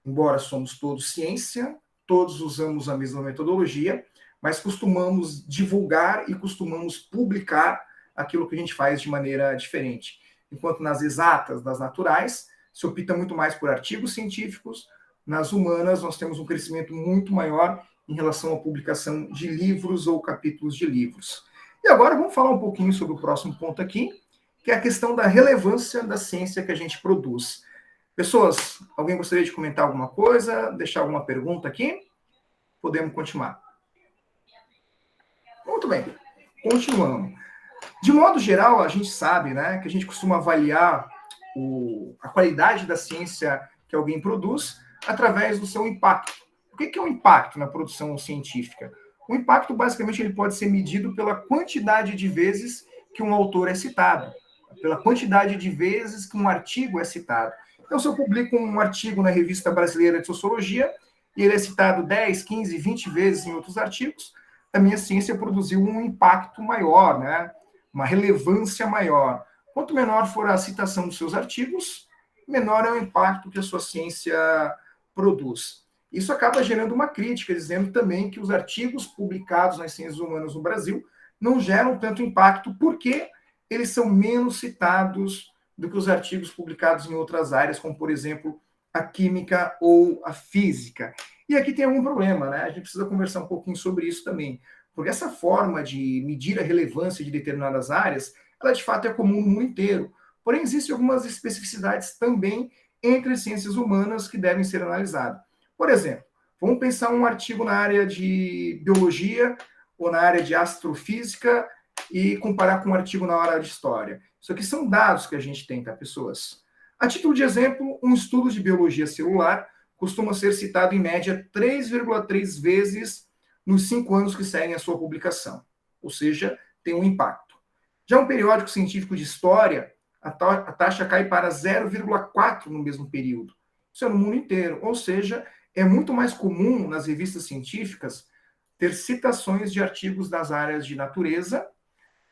S2: Embora somos todos ciência, todos usamos a mesma metodologia, mas costumamos divulgar e costumamos publicar aquilo que a gente faz de maneira diferente. Enquanto nas exatas, nas naturais, se opta muito mais por artigos científicos, nas humanas nós temos um crescimento muito maior em relação à publicação de livros ou capítulos de livros. E agora vamos falar um pouquinho sobre o próximo ponto aqui, que é a questão da relevância da ciência que a gente produz. Pessoas, alguém gostaria de comentar alguma coisa, deixar alguma pergunta aqui? Podemos continuar. Muito bem, continuamos. De modo geral, a gente sabe, né, que a gente costuma avaliar a qualidade da ciência que alguém produz através do seu impacto. O que é o impacto na produção científica? O impacto, basicamente, ele pode ser medido pela quantidade de vezes que um autor é citado, pela quantidade de vezes que um artigo é citado. Então, se eu publico um artigo na Revista Brasileira de Sociologia, e ele é citado 10, 15, 20 vezes em outros artigos, a minha ciência produziu um impacto maior, né? Uma relevância maior. Quanto menor for a citação dos seus artigos, menor é o impacto que a sua ciência produz. Isso acaba gerando uma crítica, dizendo também que os artigos publicados nas ciências humanas no Brasil não geram tanto impacto, porque eles são menos citados do que os artigos publicados em outras áreas, como, por exemplo, a química ou a física. E aqui tem algum problema, né? A gente precisa conversar um pouquinho sobre isso também. Porque essa forma de medir a relevância de determinadas áreas, ela de fato é comum no mundo inteiro. Porém, existem algumas especificidades também entre as ciências humanas que devem ser analisadas. Por exemplo, vamos pensar um artigo na área de biologia ou na área de astrofísica e comparar com um artigo na área de história. Isso aqui são dados que a gente tem, tá, pessoas? A título de exemplo, um estudo de biologia celular costuma ser citado em média 3,3 vezes nos 5 anos que seguem a sua publicação. Ou seja, tem um impacto. Já um periódico científico de história, a taxa cai para 0,4 no mesmo período. Isso é no mundo inteiro. Ou seja, é muito mais comum nas revistas científicas ter citações de artigos das áreas de natureza,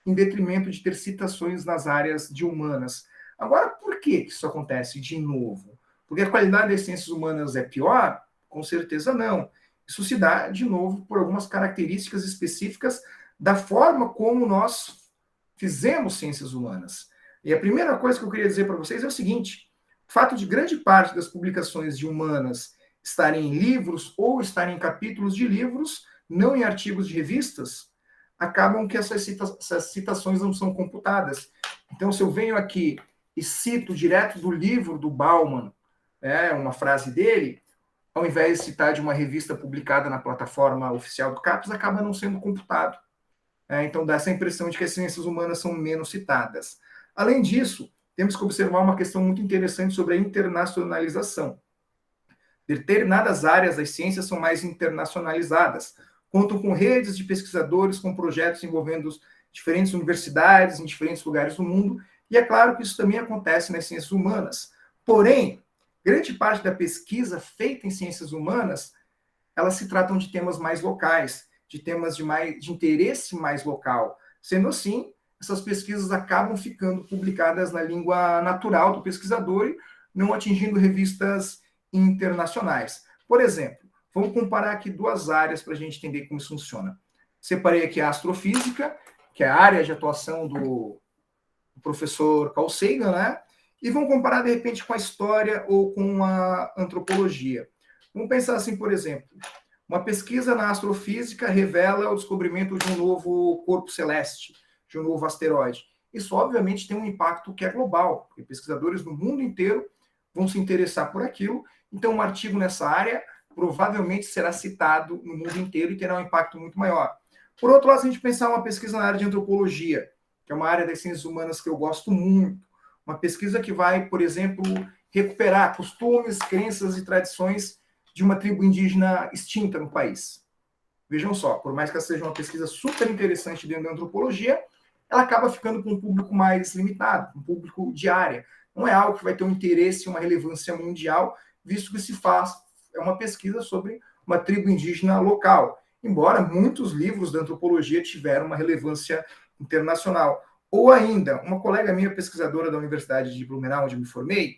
S2: em detrimento de ter citações nas áreas de humanas. Agora, por que isso acontece de novo? Porque a qualidade das ciências humanas é pior? Com certeza não. Isso se dá, de novo, por algumas características específicas da forma como nós fizemos ciências humanas. E a primeira coisa que eu queria dizer para vocês é o seguinte: o fato de grande parte das publicações de humanas estarem em livros ou estarem em capítulos de livros, não em artigos de revistas, acabam que essas citações não são computadas. Então, se eu venho aqui e cito direto do livro do Bauman, uma frase dele, ao invés de citar de uma revista publicada na plataforma oficial do CAPES, acaba não sendo computado. Então, dá essa impressão de que as ciências humanas são menos citadas. Além disso, temos que observar uma questão muito interessante sobre a internacionalização. Determinadas áreas das ciências são mais internacionalizadas, contam com redes de pesquisadores, com projetos envolvendo diferentes universidades em diferentes lugares do mundo, e é claro que isso também acontece nas ciências humanas. Porém, grande parte da pesquisa feita em ciências humanas, elas se tratam de temas mais locais, de temas de interesse mais local. Sendo assim, essas pesquisas acabam ficando publicadas na língua natural do pesquisador, não atingindo revistas internacionais. Por exemplo, vamos comparar aqui duas áreas para a gente entender como isso funciona. Separei aqui a astrofísica, que é a área de atuação do professor Carl Sagan, né? E vamos comparar, de repente, com a história ou com a antropologia. Vamos pensar assim, por exemplo, Uma pesquisa na astrofísica revela o descobrimento de um novo corpo celeste, de um novo asteroide. Isso, obviamente, tem um impacto que é global, porque pesquisadores do mundo inteiro vão se interessar por aquilo. Então, um artigo nessa área provavelmente será citado no mundo inteiro e terá um impacto muito maior. Por outro lado, se a gente pensar uma pesquisa na área de antropologia, que é uma área das ciências humanas que eu gosto muito, uma pesquisa que vai, por exemplo, recuperar costumes, crenças e tradições de uma tribo indígena extinta no país. Vejam só, por mais que ela seja uma pesquisa super interessante dentro da antropologia, ela acaba ficando com um público mais limitado, um público de área. Não é algo que vai ter um interesse, uma relevância mundial, visto que se faz é uma pesquisa sobre uma tribo indígena local, embora muitos livros da antropologia tiveram uma relevância internacional. Ou ainda, uma colega minha, pesquisadora da Universidade de Blumenau, onde eu me formei,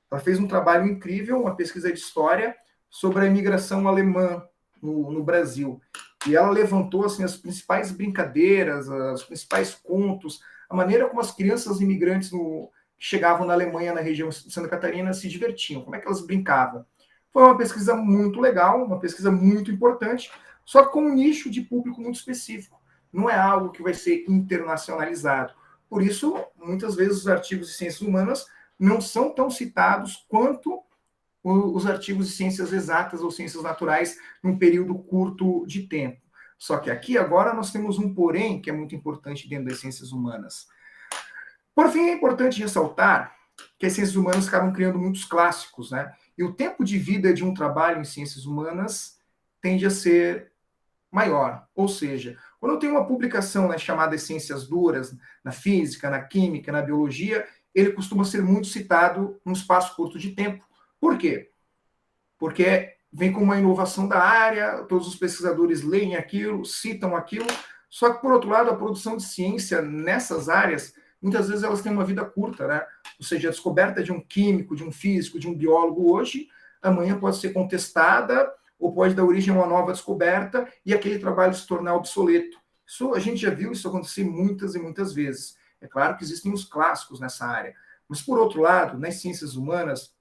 S2: ela fez um trabalho incrível, uma pesquisa de história sobre a imigração alemã no Brasil. E ela levantou assim, as principais brincadeiras, os principais contos, a maneira como as crianças imigrantes que chegavam na Alemanha, na região de Santa Catarina, se divertiam, como é que elas brincavam. Foi uma pesquisa muito legal, uma pesquisa muito importante, só que com um nicho de público muito específico. Não é algo que vai ser internacionalizado. Por isso, muitas vezes os artigos de ciências humanas não são tão citados quanto os artigos de ciências exatas ou ciências naturais num período curto de tempo. Só que aqui agora nós temos um porém que é muito importante dentro das ciências humanas. Por fim, é importante ressaltar que as ciências humanas acabam criando muitos clássicos, né? E o tempo de vida de um trabalho em ciências humanas tende a ser maior. Ou seja, quando eu tenho uma publicação nas chamadas ciências duras, na física, na química, na biologia, ele costuma ser muito citado num espaço curto de tempo. Por quê? Porque vem com uma inovação da área, todos os pesquisadores leem aquilo, citam aquilo, só que, por outro lado, a produção de ciência nessas áreas, muitas vezes elas têm uma vida curta, né? Ou seja, a descoberta de um químico, de um físico, de um biólogo hoje, amanhã pode ser contestada ou pode dar origem a uma nova descoberta e aquele trabalho se tornar obsoleto. Isso, a gente já viu isso acontecer muitas e muitas vezes. É claro que existem os clássicos nessa área, mas, por outro lado, nas ciências humanas,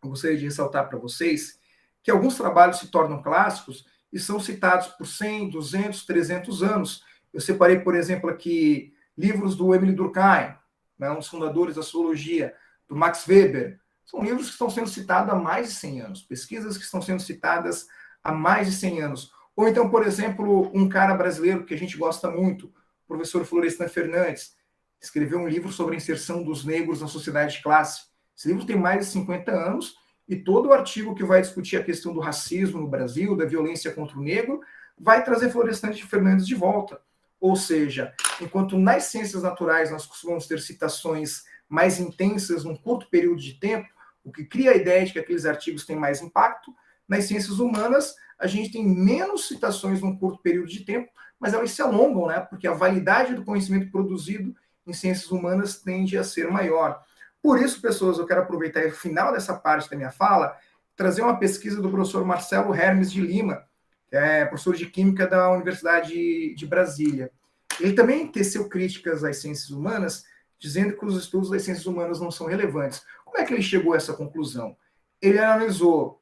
S2: eu gostaria de ressaltar para vocês que alguns trabalhos se tornam clássicos e são citados por 100, 200, 300 anos. Eu separei, por exemplo, aqui livros do Émile Durkheim, né, um dos fundadores da zoologia, do Max Weber. São livros que estão sendo citados há mais de 100 anos, pesquisas que estão sendo citadas há mais de 100 anos. Ou então, por exemplo, um cara brasileiro que a gente gosta muito, o professor Florestan Fernandes, escreveu um livro sobre a inserção dos negros na sociedade de classe. Esse livro tem mais de 50 anos e todo o artigo que vai discutir a questão do racismo no Brasil, da violência contra o negro, vai trazer Florestan Fernandes de volta. Ou seja, enquanto nas ciências naturais nós costumamos ter citações mais intensas num curto período de tempo, o que cria a ideia de que aqueles artigos têm mais impacto, nas ciências humanas a gente tem menos citações num curto período de tempo, mas elas se alongam, né? Porque a validade do conhecimento produzido em ciências humanas tende a ser maior. Por isso, pessoas, eu quero aproveitar o final dessa parte da minha fala, trazer uma pesquisa do professor Marcelo Hermes de Lima, que é professor de Química da Universidade de Brasília. Ele também teceu críticas às ciências humanas, dizendo que os estudos das ciências humanas não são relevantes. Como é que ele chegou a essa conclusão? Ele analisou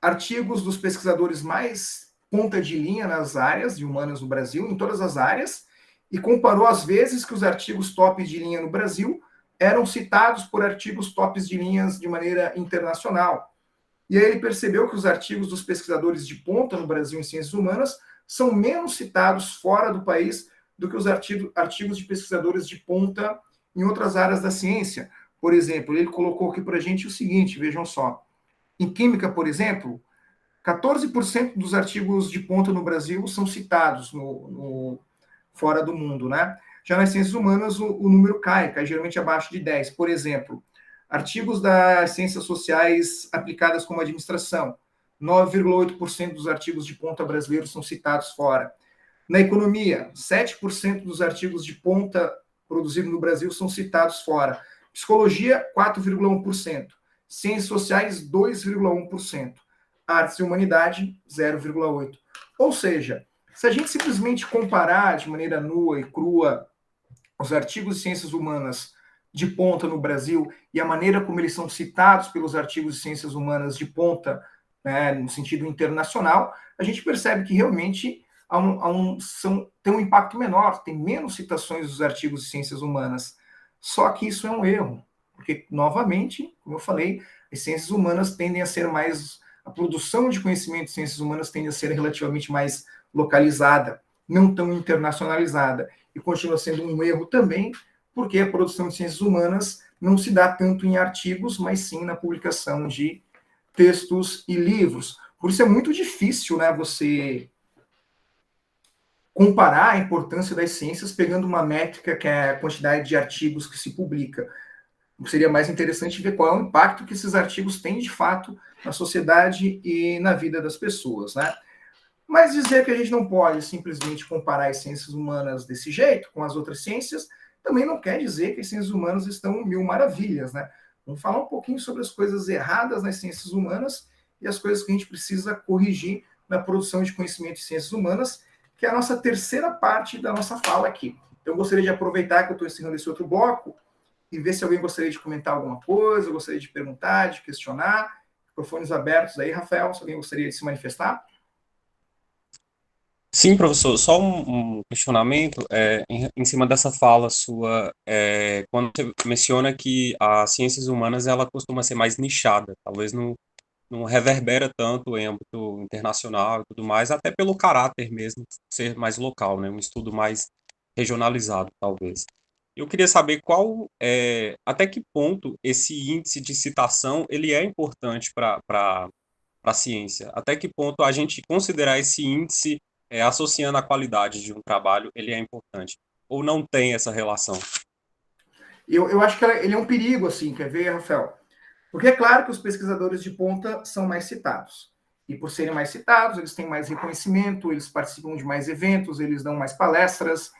S2: artigos dos pesquisadores mais ponta de linha nas áreas de humanas no Brasil, em todas as áreas, e comparou as vezes que os artigos top de linha no Brasil eram citados por artigos tops de linhas de maneira internacional. E aí ele percebeu que os artigos dos pesquisadores de ponta no Brasil em ciências humanas são menos citados fora do país do que os artigos de pesquisadores de ponta em outras áreas da ciência. Por exemplo, ele colocou aqui para a gente o seguinte, vejam só. Em química, por exemplo, 14% dos artigos de ponta no Brasil são citados fora do mundo, né? Já nas ciências humanas, o número cai geralmente abaixo de 10. Por exemplo, artigos das ciências sociais aplicadas como administração, 9,8% dos artigos de ponta brasileiros são citados fora. Na economia, 7% dos artigos de ponta produzidos no Brasil são citados fora. Psicologia, 4,1%. Ciências sociais, 2,1%. Artes e humanidade, 0,8%. Ou seja, se a gente simplesmente comparar de maneira nua e crua os artigos de ciências humanas de ponta no Brasil e a maneira como eles são citados pelos artigos de ciências humanas de ponta né, no sentido internacional, a gente percebe que realmente tem um impacto menor, tem menos citações dos artigos de ciências humanas. Só que isso é um erro, porque, novamente, como eu falei, as ciências humanas tendem a ser mais. A produção de conhecimento de ciências humanas tende a ser relativamente mais localizada, não tão internacionalizada. E continua sendo um erro também, porque a produção de ciências humanas não se dá tanto em artigos, mas sim na publicação de textos e livros. Por isso é muito difícil, né, você comparar a importância das ciências pegando uma métrica que é a quantidade de artigos que se publica. Seria mais interessante ver qual é o impacto que esses artigos têm de fato na sociedade e na vida das pessoas, né? Mas dizer que a gente não pode simplesmente comparar as ciências humanas desse jeito com as outras ciências também não quer dizer que as ciências humanas estão mil maravilhas, né? Vamos falar um pouquinho sobre as coisas erradas nas ciências humanas e as coisas que a gente precisa corrigir na produção de conhecimento de ciências humanas, que é a nossa terceira parte da nossa fala aqui. Então, eu gostaria de aproveitar que eu estou encerrando esse outro bloco e ver se alguém gostaria de comentar alguma coisa, gostaria de perguntar, de questionar. Microfones abertos aí, Rafael, se alguém gostaria de se manifestar.
S1: Sim, professor, só um questionamento em cima dessa fala sua, quando você menciona que as ciências humanas ela costuma ser mais nichada, talvez não reverbera tanto em âmbito internacional e tudo mais, até pelo caráter mesmo ser mais local, né? Um estudo mais regionalizado, talvez. Eu queria saber até que ponto esse índice de citação ele é importante para a ciência, até que ponto a gente considerar esse índice associando a qualidade de um trabalho, ele é importante, ou não tem essa relação?
S2: Eu acho que ele é um perigo, assim, quer ver, Rafael? Porque é claro que os pesquisadores de ponta são mais citados. E por serem mais citados, eles têm mais reconhecimento, eles participam de mais eventos, eles dão mais palestras,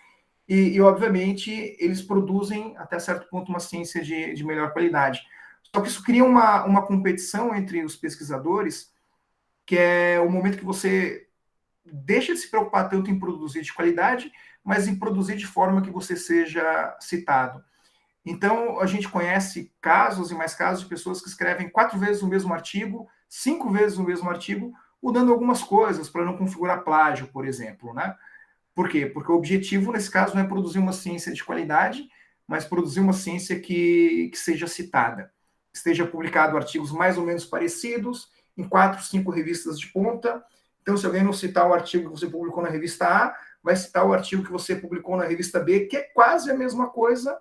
S2: obviamente, eles produzem, até certo ponto, uma ciência de melhor qualidade. Só que isso cria uma competição entre os pesquisadores, que é o momento que você deixa de se preocupar tanto em produzir de qualidade, mas em produzir de forma que você seja citado. Então, a gente conhece casos e mais casos de pessoas que escrevem 4 vezes o mesmo artigo, 5 vezes o mesmo artigo, mudando algumas coisas para não configurar plágio, por exemplo, né? Por quê? Porque o objetivo, nesse caso, não é produzir uma ciência de qualidade, mas produzir uma ciência que seja citada. Esteja publicado artigos mais ou menos parecidos, em 4, 5 revistas de ponta. Então, se alguém não citar o artigo que você publicou na revista A, vai citar o artigo que você publicou na revista B, que é quase a mesma coisa,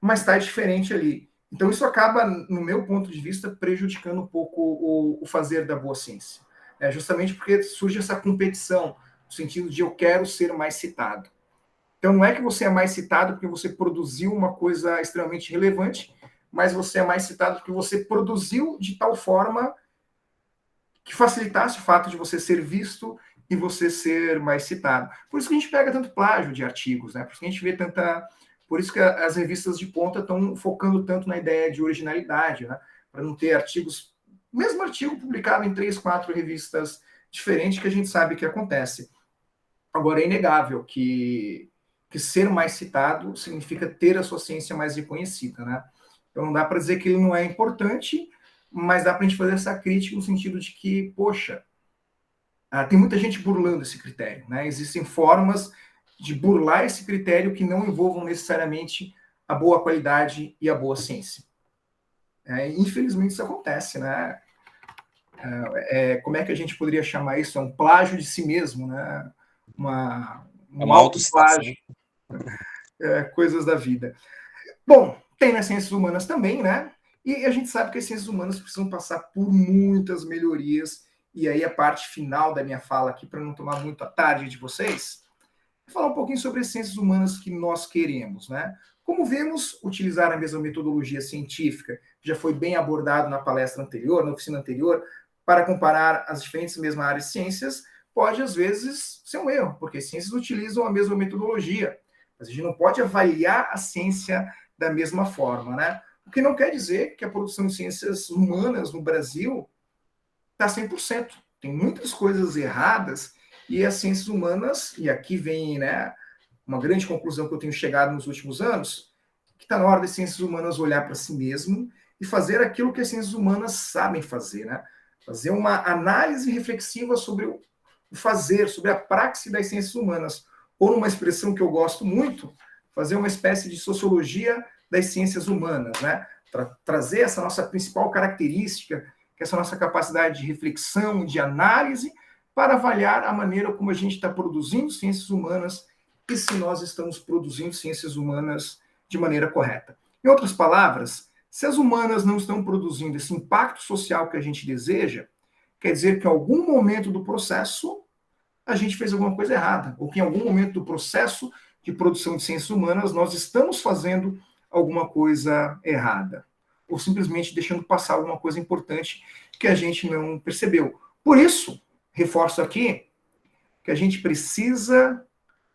S2: mas está diferente ali. Então, isso acaba, no meu ponto de vista, prejudicando um pouco o fazer da boa ciência. Justamente porque surge essa competição, no sentido de eu quero ser mais citado. Então, não é que você é mais citado porque você produziu uma coisa extremamente relevante, mas você é mais citado porque você produziu de tal forma que facilitasse o fato de você ser visto e você ser mais citado. Por isso que a gente pega tanto plágio de artigos, né? Por isso que a gente vê tanta... Por isso que as revistas de ponta estão focando tanto na ideia de originalidade, né? Para não ter artigos... O mesmo artigo publicado em 3, 4 revistas diferentes, que a gente sabe que acontece. Agora, é inegável que ser mais citado significa ter a sua ciência mais reconhecida, né? Então, não dá para dizer que ele não é importante, mas dá para a gente fazer essa crítica no sentido de que, poxa, tem muita gente burlando esse critério, né? Existem formas de burlar esse critério que não envolvam necessariamente a boa qualidade e a boa ciência. Infelizmente isso acontece, né? Como é que a gente poderia chamar isso? É um plágio de si mesmo, né? Um autoplágio, coisas da vida. Bom, tem nas ciências humanas também, né? E a gente sabe que as ciências humanas precisam passar por muitas melhorias, e aí a parte final da minha fala aqui, para não tomar muito a tarde de vocês, é falar um pouquinho sobre as ciências humanas que nós queremos, né? Como vemos, utilizar a mesma metodologia científica, que já foi bem abordado na palestra anterior, na oficina anterior, para comparar as diferentes mesmas áreas de ciências, pode, às vezes, ser um erro, porque as ciências utilizam a mesma metodologia. Mas a gente não pode avaliar a ciência da mesma forma, né? O que não quer dizer que a produção de ciências humanas no Brasil está 100%. Tem muitas coisas erradas e as ciências humanas, e aqui vem, né, uma grande conclusão que eu tenho chegado nos últimos anos, que está na hora das ciências humanas olhar para si mesmo e fazer aquilo que as ciências humanas sabem fazer, né? fazer uma análise reflexiva sobre o fazer, sobre a praxe das ciências humanas, ou numa expressão que eu gosto muito, fazer uma espécie de sociologia das ciências humanas, né? Trazer essa nossa principal característica, que é essa nossa capacidade de reflexão, de análise, para avaliar a maneira como a gente está produzindo ciências humanas e se nós estamos produzindo ciências humanas de maneira correta. Em outras palavras, se as humanas não estão produzindo esse impacto social que a gente deseja, quer dizer que em algum momento do processo a gente fez alguma coisa errada, ou que em algum momento do processo de produção de ciências humanas nós estamos fazendo alguma coisa errada, ou simplesmente deixando passar alguma coisa importante que a gente não percebeu. Por isso, reforço aqui que a gente precisa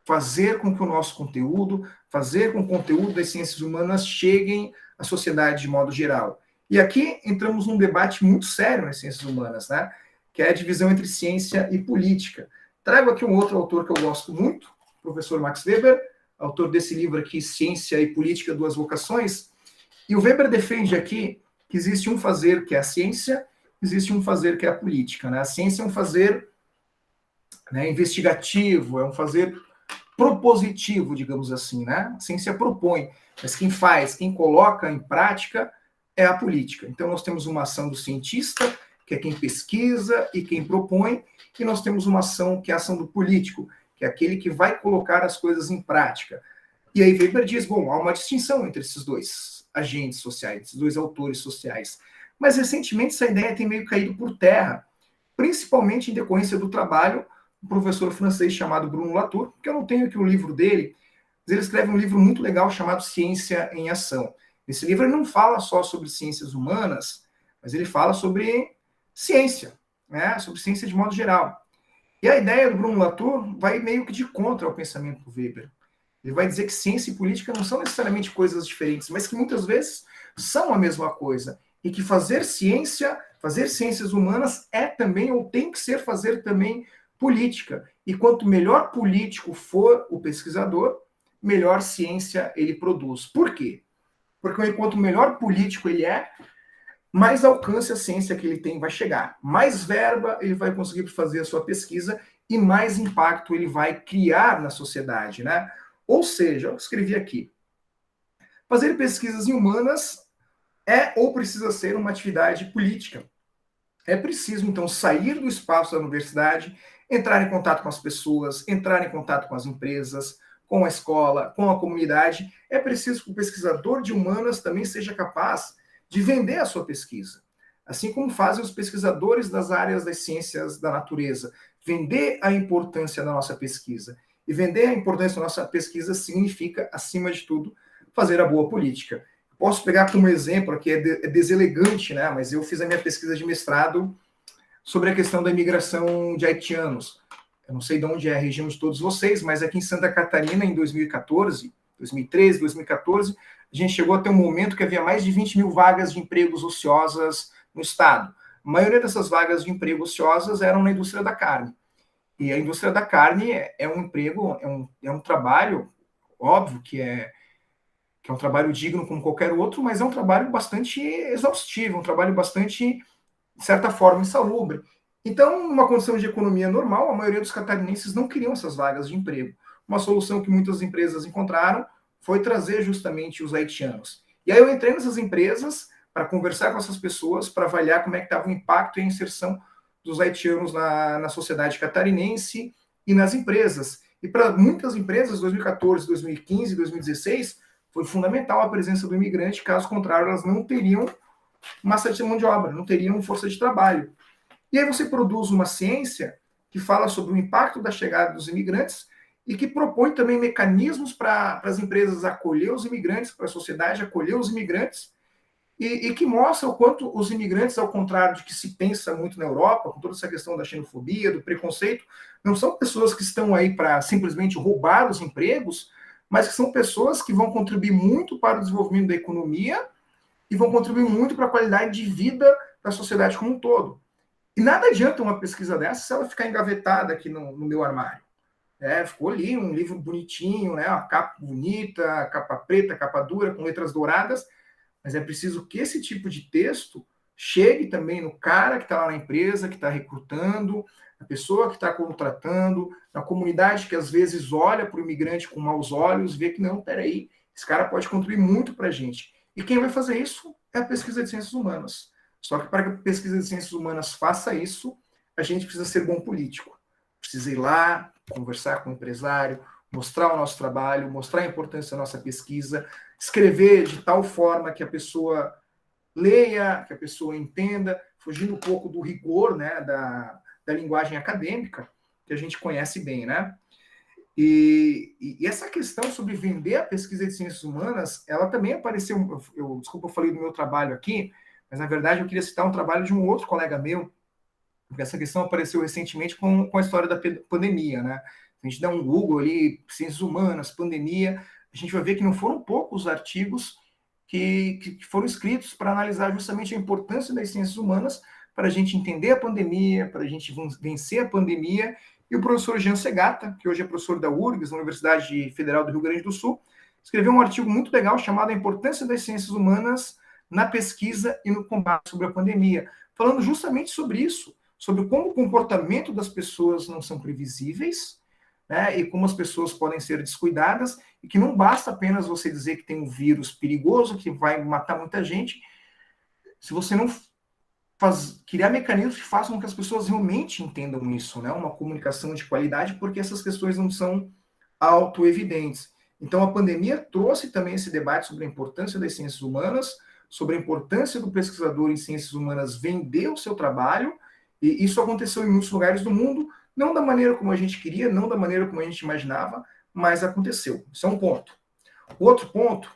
S2: fazer com que o nosso conteúdo, fazer com que o conteúdo das ciências humanas cheguem à sociedade de modo geral. E aqui entramos num debate muito sério nas ciências humanas, né? Que é a divisão entre ciência e política. Trago aqui um outro autor que eu gosto muito, o professor Max Weber, autor desse livro aqui, Ciência e Política, Duas Vocações. E o Weber defende aqui que existe um fazer que é a ciência, existe um fazer que é a política, né? A ciência é um fazer, né, investigativo, é um fazer propositivo, digamos assim, né? A ciência propõe, mas quem faz, quem coloca em prática é a política. Então nós temos uma ação do cientista, que é quem pesquisa e quem propõe, e nós temos uma ação que é a ação do político, que é aquele que vai colocar as coisas em prática. E aí Weber diz, bom, há uma distinção entre esses dois agentes sociais, esses dois autores sociais. Mas recentemente essa ideia tem meio caído por terra, principalmente em decorrência do trabalho um professor francês chamado Bruno Latour, que eu não tenho aqui o livro dele, mas ele escreve um livro muito legal chamado Ciência em Ação. Nesse livro ele não fala só sobre ciências humanas, mas ele fala sobre ciência, né? Sobre ciência de modo geral. E a ideia do Bruno Latour vai meio que de contra ao pensamento do Weber. Ele vai dizer que ciência e política não são necessariamente coisas diferentes, mas que muitas vezes são a mesma coisa. E que fazer ciência, fazer ciências humanas é também, ou tem que ser fazer também política. E quanto melhor político for o pesquisador, melhor ciência ele produz. Por quê? Porque quanto melhor político ele é, mais alcance a ciência que ele tem vai chegar. Mais verba ele vai conseguir fazer a sua pesquisa e mais impacto ele vai criar na sociedade, né? Ou seja, eu escrevi aqui, fazer pesquisas em humanas é ou precisa ser uma atividade política. É preciso, então, sair do espaço da universidade, entrar em contato com as pessoas, entrar em contato com as empresas, com a escola, com a comunidade. É preciso que o pesquisador de humanas também seja capaz de vender a sua pesquisa. Assim como fazem os pesquisadores das áreas das ciências da natureza. Vender a importância da nossa pesquisa. E vender a importância da nossa pesquisa significa, acima de tudo, fazer a boa política. Posso pegar como exemplo, aqui é deselegante, né? Mas eu fiz a minha pesquisa de mestrado sobre a questão da imigração de haitianos. Eu não sei de onde é a região de todos vocês, mas aqui em Santa Catarina, em 2014, 2013, 2014, a gente chegou a ter um momento que havia mais de 20 mil vagas de empregos ociosas no estado. A maioria dessas vagas de emprego ociosas eram na indústria da carne. E a indústria da carne é um emprego, é um trabalho, óbvio que é um trabalho digno como qualquer outro, mas é um trabalho bastante exaustivo, um trabalho bastante, de certa forma, insalubre. Então, numa condição de economia normal, a maioria dos catarinenses não queriam essas vagas de emprego. Uma solução que muitas empresas encontraram foi trazer justamente os haitianos. E aí eu entrei nessas empresas para conversar com essas pessoas, para avaliar como é que estava o impacto e a inserção dos haitianos na sociedade catarinense e nas empresas. E para muitas empresas, 2014, 2015, 2016, foi fundamental a presença do imigrante, caso contrário, elas não teriam massa de mão de obra, não teriam força de trabalho. E aí você produz uma ciência que fala sobre o impacto da chegada dos imigrantes e que propõe também mecanismos para as empresas acolher os imigrantes, para a sociedade acolher os imigrantes, e que mostra o quanto os imigrantes, ao contrário de que se pensa muito na Europa, com toda essa questão da xenofobia, do preconceito, não são pessoas que estão aí para simplesmente roubar os empregos, mas que são pessoas que vão contribuir muito para o desenvolvimento da economia e vão contribuir muito para a qualidade de vida da sociedade como um todo. E nada adianta uma pesquisa dessa se ela ficar engavetada aqui no meu armário. Ficou ali um livro bonitinho, né, uma capa bonita, capa preta, capa dura, com letras douradas, mas é preciso que esse tipo de texto chegue também no cara que está lá na empresa, que está recrutando, a pessoa que está contratando, na comunidade que às vezes olha para o imigrante com maus olhos, vê que não, peraí, esse cara pode contribuir muito para a gente. E quem vai fazer isso é a pesquisa de ciências humanas. Só que para que a pesquisa de ciências humanas faça isso, a gente precisa ser bom político. Precisa ir lá, conversar com o empresário, mostrar o nosso trabalho, mostrar a importância da nossa pesquisa, escrever de tal forma que a pessoa leia, que a pessoa entenda, fugindo um pouco do rigor, né, da linguagem acadêmica, que a gente conhece bem, né? E essa questão sobre vender a pesquisa de ciências humanas, ela também apareceu, desculpa, eu falei do meu trabalho aqui, mas na verdade eu queria citar um trabalho de um outro colega meu, porque essa questão apareceu recentemente com a história da pandemia, né? A gente dá um Google ali, ciências humanas, pandemia, a gente vai ver que não foram poucos artigos que foram escritos para analisar justamente a importância das ciências humanas para a gente entender a pandemia, para a gente vencer a pandemia. E o professor Jean Segata, que hoje é professor da URGS, na Universidade Federal do Rio Grande do Sul, escreveu um artigo muito legal chamado A Importância das Ciências Humanas na Pesquisa e no Combate sobre a Pandemia, falando justamente sobre isso, sobre como o comportamento das pessoas não são previsíveis, né, e como as pessoas podem ser descuidadas, e que não basta apenas você dizer que tem um vírus perigoso, que vai matar muita gente, se você não criar mecanismos que façam com que as pessoas realmente entendam isso, né, uma comunicação de qualidade, porque essas questões não são autoevidentes. Então, a pandemia trouxe também esse debate sobre a importância das ciências humanas, sobre a importância do pesquisador em ciências humanas vender o seu trabalho, e isso aconteceu em muitos lugares do mundo, não da maneira como a gente queria, não da maneira como a gente imaginava, mas aconteceu. Isso é um ponto. O outro ponto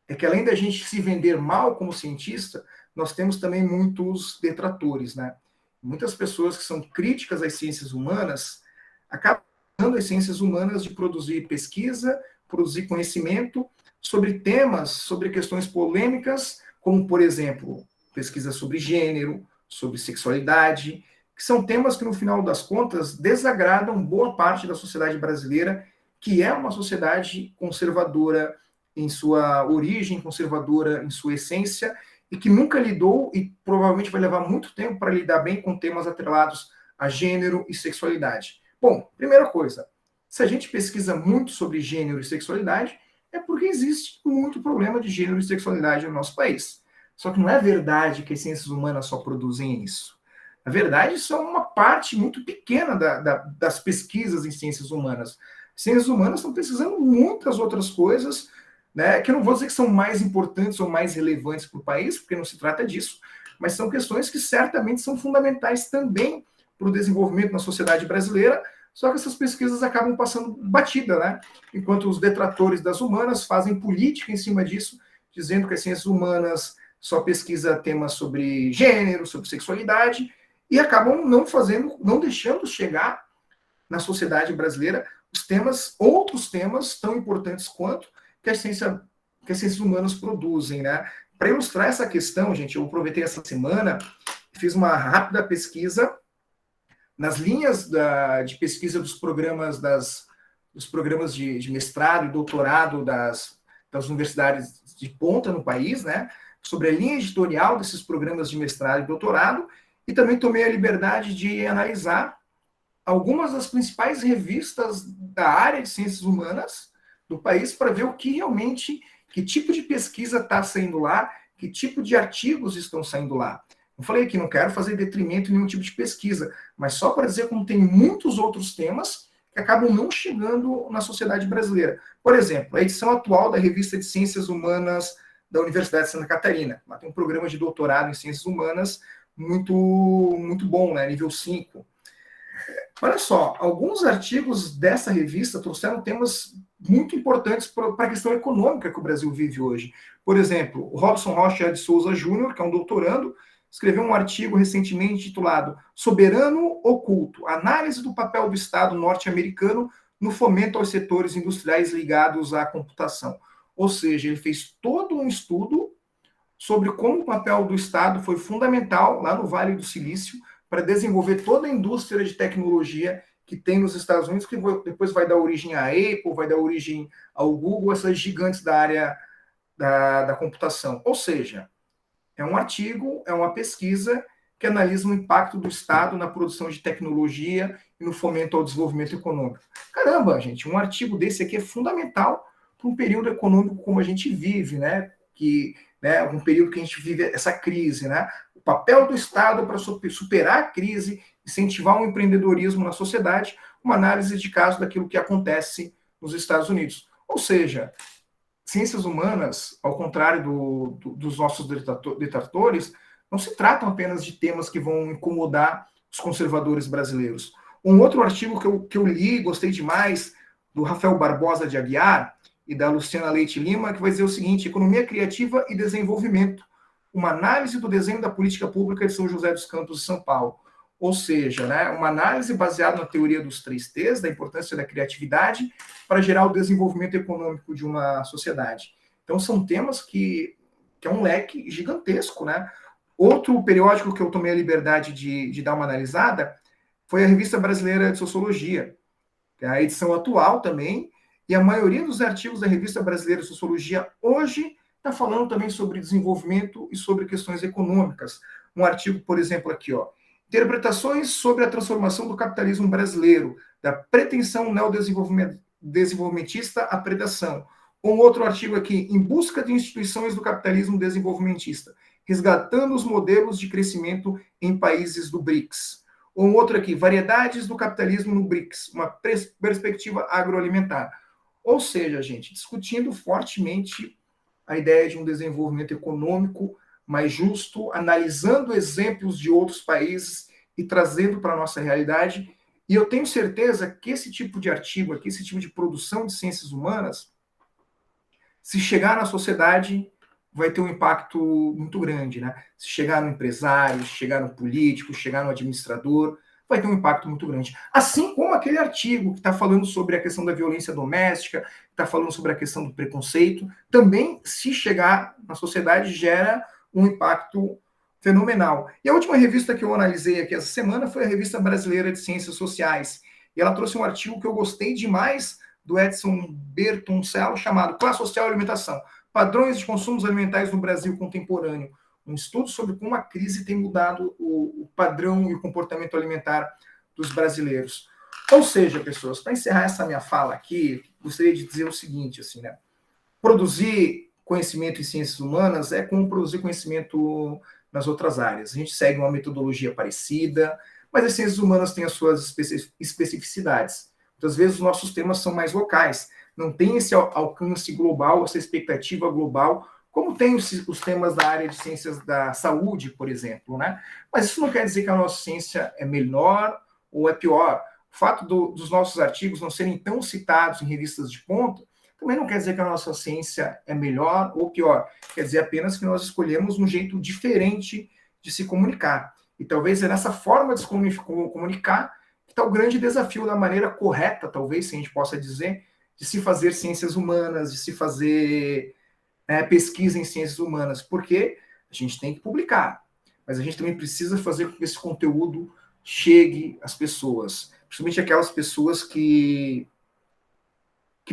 S2: é que, além da gente se vender mal como cientista, nós temos também muitos detratores, né? Muitas pessoas que são críticas às ciências humanas acabam usando as ciências humanas de produzir pesquisa, produzir conhecimento sobre temas, sobre questões polêmicas, como, por exemplo, pesquisa sobre gênero, sobre sexualidade, que são temas que, no final das contas, desagradam boa parte da sociedade brasileira, que é uma sociedade conservadora em sua origem, conservadora em sua essência, e que nunca lidou e provavelmente vai levar muito tempo para lidar bem com temas atrelados a gênero e sexualidade. Bom, primeira coisa, se a gente pesquisa muito sobre gênero e sexualidade, é porque existe muito problema de gênero e sexualidade no nosso país. Só que não é verdade que as ciências humanas só produzem isso. Na verdade, isso é uma parte muito pequena das pesquisas em ciências humanas. Ciências humanas estão pesquisando muitas outras coisas, né, que eu não vou dizer que são mais importantes ou mais relevantes para o país, porque não se trata disso, mas são questões que certamente são fundamentais também para o desenvolvimento na sociedade brasileira, só que essas pesquisas acabam passando batida, né? Enquanto os detratores das humanas fazem política em cima disso, dizendo que as ciências humanas só pesquisa temas sobre gênero, sobre sexualidade, e acabam não deixando chegar na sociedade brasileira os temas, outros temas tão importantes quanto que as ciências humanas produzem, né? Para ilustrar essa questão, gente, eu aproveitei essa semana, fiz uma rápida pesquisa nas linhas de pesquisa dos programas de mestrado e doutorado das universidades de ponta no país, né? Sobre a linha editorial desses programas de mestrado e doutorado, e também tomei a liberdade de analisar algumas das principais revistas da área de ciências humanas do país para ver o que realmente, que tipo de pesquisa está saindo lá, que tipo de artigos estão saindo lá. Eu falei que não quero fazer detrimento em nenhum tipo de pesquisa, mas só para dizer como tem muitos outros temas que acabam não chegando na sociedade brasileira. Por exemplo, a edição atual da Revista de Ciências Humanas da Universidade de Santa Catarina. Lá tem um programa de doutorado em Ciências Humanas muito, muito bom, né? Nível 5. Olha só, alguns artigos dessa revista trouxeram temas muito importantes para a questão econômica que o Brasil vive hoje. Por exemplo, o Robson Rocha de Souza Júnior, que é um doutorando, escreveu um artigo recentemente intitulado Soberano Oculto, análise do papel do Estado norte-americano no fomento aos setores industriais ligados à computação. Ou seja, ele fez todo um estudo sobre como o papel do Estado foi fundamental lá no Vale do Silício para desenvolver toda a indústria de tecnologia que tem nos Estados Unidos, que depois vai dar origem à Apple, vai dar origem ao Google, essas gigantes da área da computação. Ou seja, É um artigo, é uma pesquisa que analisa o impacto do Estado na produção de tecnologia e no fomento ao desenvolvimento econômico. Caramba, gente, um artigo desse aqui é fundamental para um período econômico como a gente vive, né? Um período que a gente vive essa crise, né? O papel do Estado para superar a crise, incentivar o empreendedorismo na sociedade, uma análise de caso daquilo que acontece nos Estados Unidos. Ou seja, ciências humanas, ao contrário dos nossos detratores, não se tratam apenas de temas que vão incomodar os conservadores brasileiros. Um outro artigo que eu li, gostei demais, do Rafael Barbosa de Aguiar e da Luciana Leite Lima, que vai dizer o seguinte: economia criativa e desenvolvimento, uma análise do desenho da política pública de São José dos Campos e São Paulo. Ou seja, né, uma análise baseada na teoria dos 3 T's, da importância da criatividade para gerar o desenvolvimento econômico de uma sociedade. Então, são temas que é um leque gigantesco, né? Outro periódico que eu tomei a liberdade de dar uma analisada foi a Revista Brasileira de Sociologia, que é a edição atual também, e a maioria dos artigos da Revista Brasileira de Sociologia hoje está falando também sobre desenvolvimento e sobre questões econômicas. Um artigo, por exemplo, aqui, ó, interpretações sobre a transformação do capitalismo brasileiro, da pretensão neodesenvolvimentista à predação. Um outro artigo aqui, em busca de instituições do capitalismo desenvolvimentista, resgatando os modelos de crescimento em países do BRICS. Um outro aqui, variedades do capitalismo no BRICS, uma perspectiva agroalimentar. Ou seja, gente, discutindo fortemente a ideia de um desenvolvimento econômico mais justo, analisando exemplos de outros países e trazendo para a nossa realidade. E eu tenho certeza que esse tipo de artigo aqui, esse tipo de produção de ciências humanas, se chegar na sociedade, vai ter um impacto muito grande, né? Se chegar no empresário, se chegar no político, se chegar no administrador, vai ter um impacto muito grande. Assim como aquele artigo que está falando sobre a questão da violência doméstica, está falando sobre a questão do preconceito, também, se chegar na sociedade, gera um impacto fenomenal. E a última revista que eu analisei aqui essa semana foi a Revista Brasileira de Ciências Sociais. E ela trouxe um artigo que eu gostei demais, do Edson Bertoncello, chamado Classe Social e Alimentação, Padrões de Consumos Alimentares no Brasil Contemporâneo. Um estudo sobre como a crise tem mudado o padrão e o comportamento alimentar dos brasileiros. Ou seja, pessoas, para encerrar essa minha fala aqui, gostaria de dizer o seguinte, assim, né? Produzir conhecimento em ciências humanas é como produzir conhecimento nas outras áreas. A gente segue uma metodologia parecida, mas as ciências humanas têm as suas especificidades. Muitas vezes os nossos temas são mais locais, não tem esse alcance global, essa expectativa global, como tem os temas da área de ciências da saúde, por exemplo, né? Mas isso não quer dizer que a nossa ciência é melhor ou é pior. O fato dos nossos artigos não serem tão citados em revistas de ponta também não quer dizer que a nossa ciência é melhor ou pior. Quer dizer apenas que nós escolhemos um jeito diferente de se comunicar. E talvez é nessa forma de se comunicar que está o grande desafio da maneira correta, talvez, se a gente possa dizer, de se fazer ciências humanas, de se fazer pesquisa em ciências humanas, porque a gente tem que publicar, mas a gente também precisa fazer com que esse conteúdo chegue às pessoas, principalmente aquelas pessoas que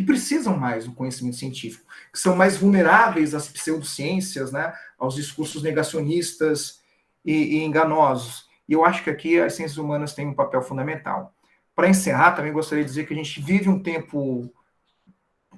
S2: precisam mais do conhecimento científico, que são mais vulneráveis às pseudociências, né, aos discursos negacionistas e enganosos. E eu acho que aqui as ciências humanas têm um papel fundamental. Para encerrar, também gostaria de dizer que a gente vive um tempo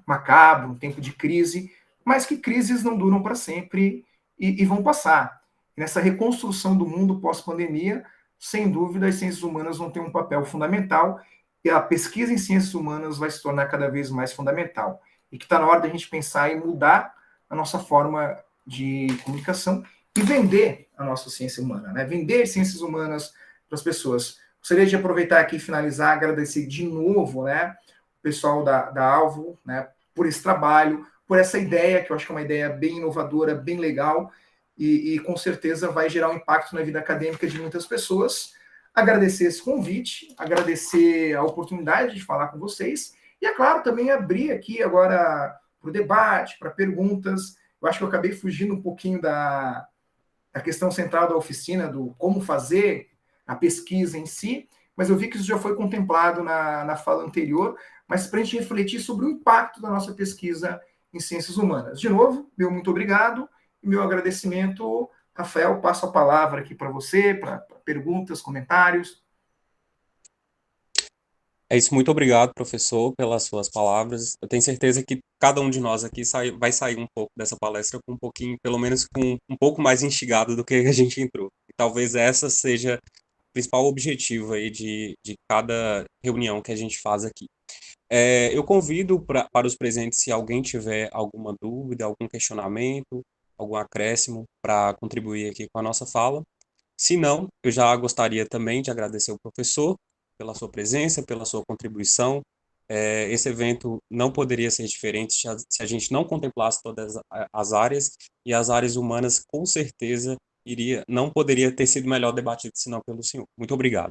S2: macabro, um tempo de crise, mas que crises não duram para sempre e vão passar. E nessa reconstrução do mundo pós-pandemia, sem dúvida, as ciências humanas vão ter um papel fundamental e a pesquisa em ciências humanas vai se tornar cada vez mais fundamental. E que está na hora da gente pensar em mudar a nossa forma de comunicação e vender a nossa ciência humana, né? Vender ciências humanas para as pessoas. Gostaria de aproveitar aqui e finalizar, agradecer de novo, né, o pessoal da Alvo, né, por esse trabalho, por essa ideia, que eu acho que é uma ideia bem inovadora, bem legal, e com certeza vai gerar um impacto na vida acadêmica de muitas pessoas. Agradecer esse convite, agradecer a oportunidade de falar com vocês, e, é claro, também abrir aqui agora para o debate, para perguntas. Eu acho que eu acabei fugindo um pouquinho da questão central da oficina, do como fazer a pesquisa em si, mas eu vi que isso já foi contemplado na fala anterior, mas para a gente refletir sobre o impacto da nossa pesquisa em ciências humanas. De novo, meu muito obrigado e meu agradecimento Rafael, passo a palavra aqui para você, para perguntas, comentários.
S1: É isso, muito obrigado, professor, pelas suas palavras. Eu tenho certeza que cada um de nós aqui vai sair um pouco dessa palestra com um pouquinho, pelo menos com um pouco mais instigado do que a gente entrou. E talvez essa seja o principal objetivo aí de cada reunião que a gente faz aqui. Eu convido para os presentes, se alguém tiver alguma dúvida, algum questionamento, algum acréscimo, para contribuir aqui com a nossa fala. Se não, eu já gostaria também de agradecer o professor pela sua presença, pela sua contribuição. Esse evento não poderia ser diferente se a gente não contemplasse todas as áreas, e as áreas humanas, com certeza, não poderia ter sido melhor debatido senão pelo senhor. Muito obrigado.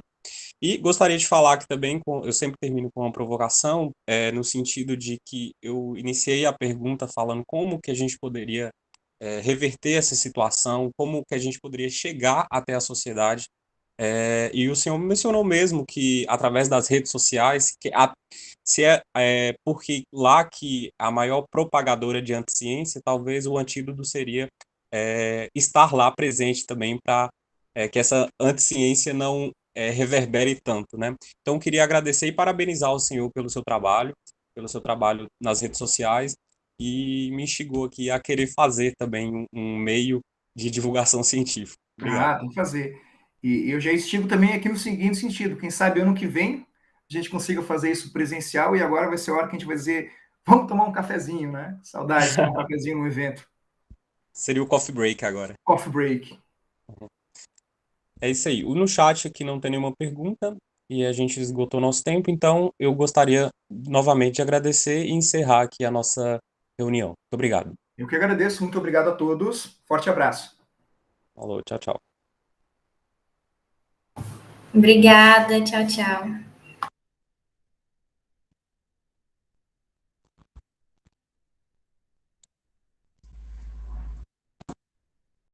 S1: E gostaria de falar que também, eu sempre termino com uma provocação, no sentido de que eu iniciei a pergunta falando como que a gente poderia reverter essa situação, como que a gente poderia chegar até a sociedade. E o senhor mencionou mesmo que, através das redes sociais, se porque lá que a maior propagadora de anticiência, talvez o antídoto seria estar lá presente também para que essa anticiência não reverbere tanto, né? Então, eu queria agradecer e parabenizar o senhor pelo seu trabalho nas redes sociais, e me instigou aqui a querer fazer também um meio de divulgação científica. Obrigado.
S2: Tem que fazer. E eu já estigo também aqui no seguinte sentido: quem sabe ano que vem a gente consiga fazer isso presencial, e agora vai ser a hora que a gente vai dizer: vamos tomar um cafezinho, né? Saudades de tomar um cafezinho no evento.
S1: Seria o coffee break agora.
S2: Coffee break.
S1: É isso aí. No chat aqui não tem nenhuma pergunta e a gente esgotou nosso tempo, então eu gostaria novamente de agradecer e encerrar aqui a nossa reunião. Muito obrigado.
S2: Eu que agradeço, muito obrigado a todos. Forte abraço.
S1: Falou, tchau, tchau.
S3: Obrigada, tchau, tchau.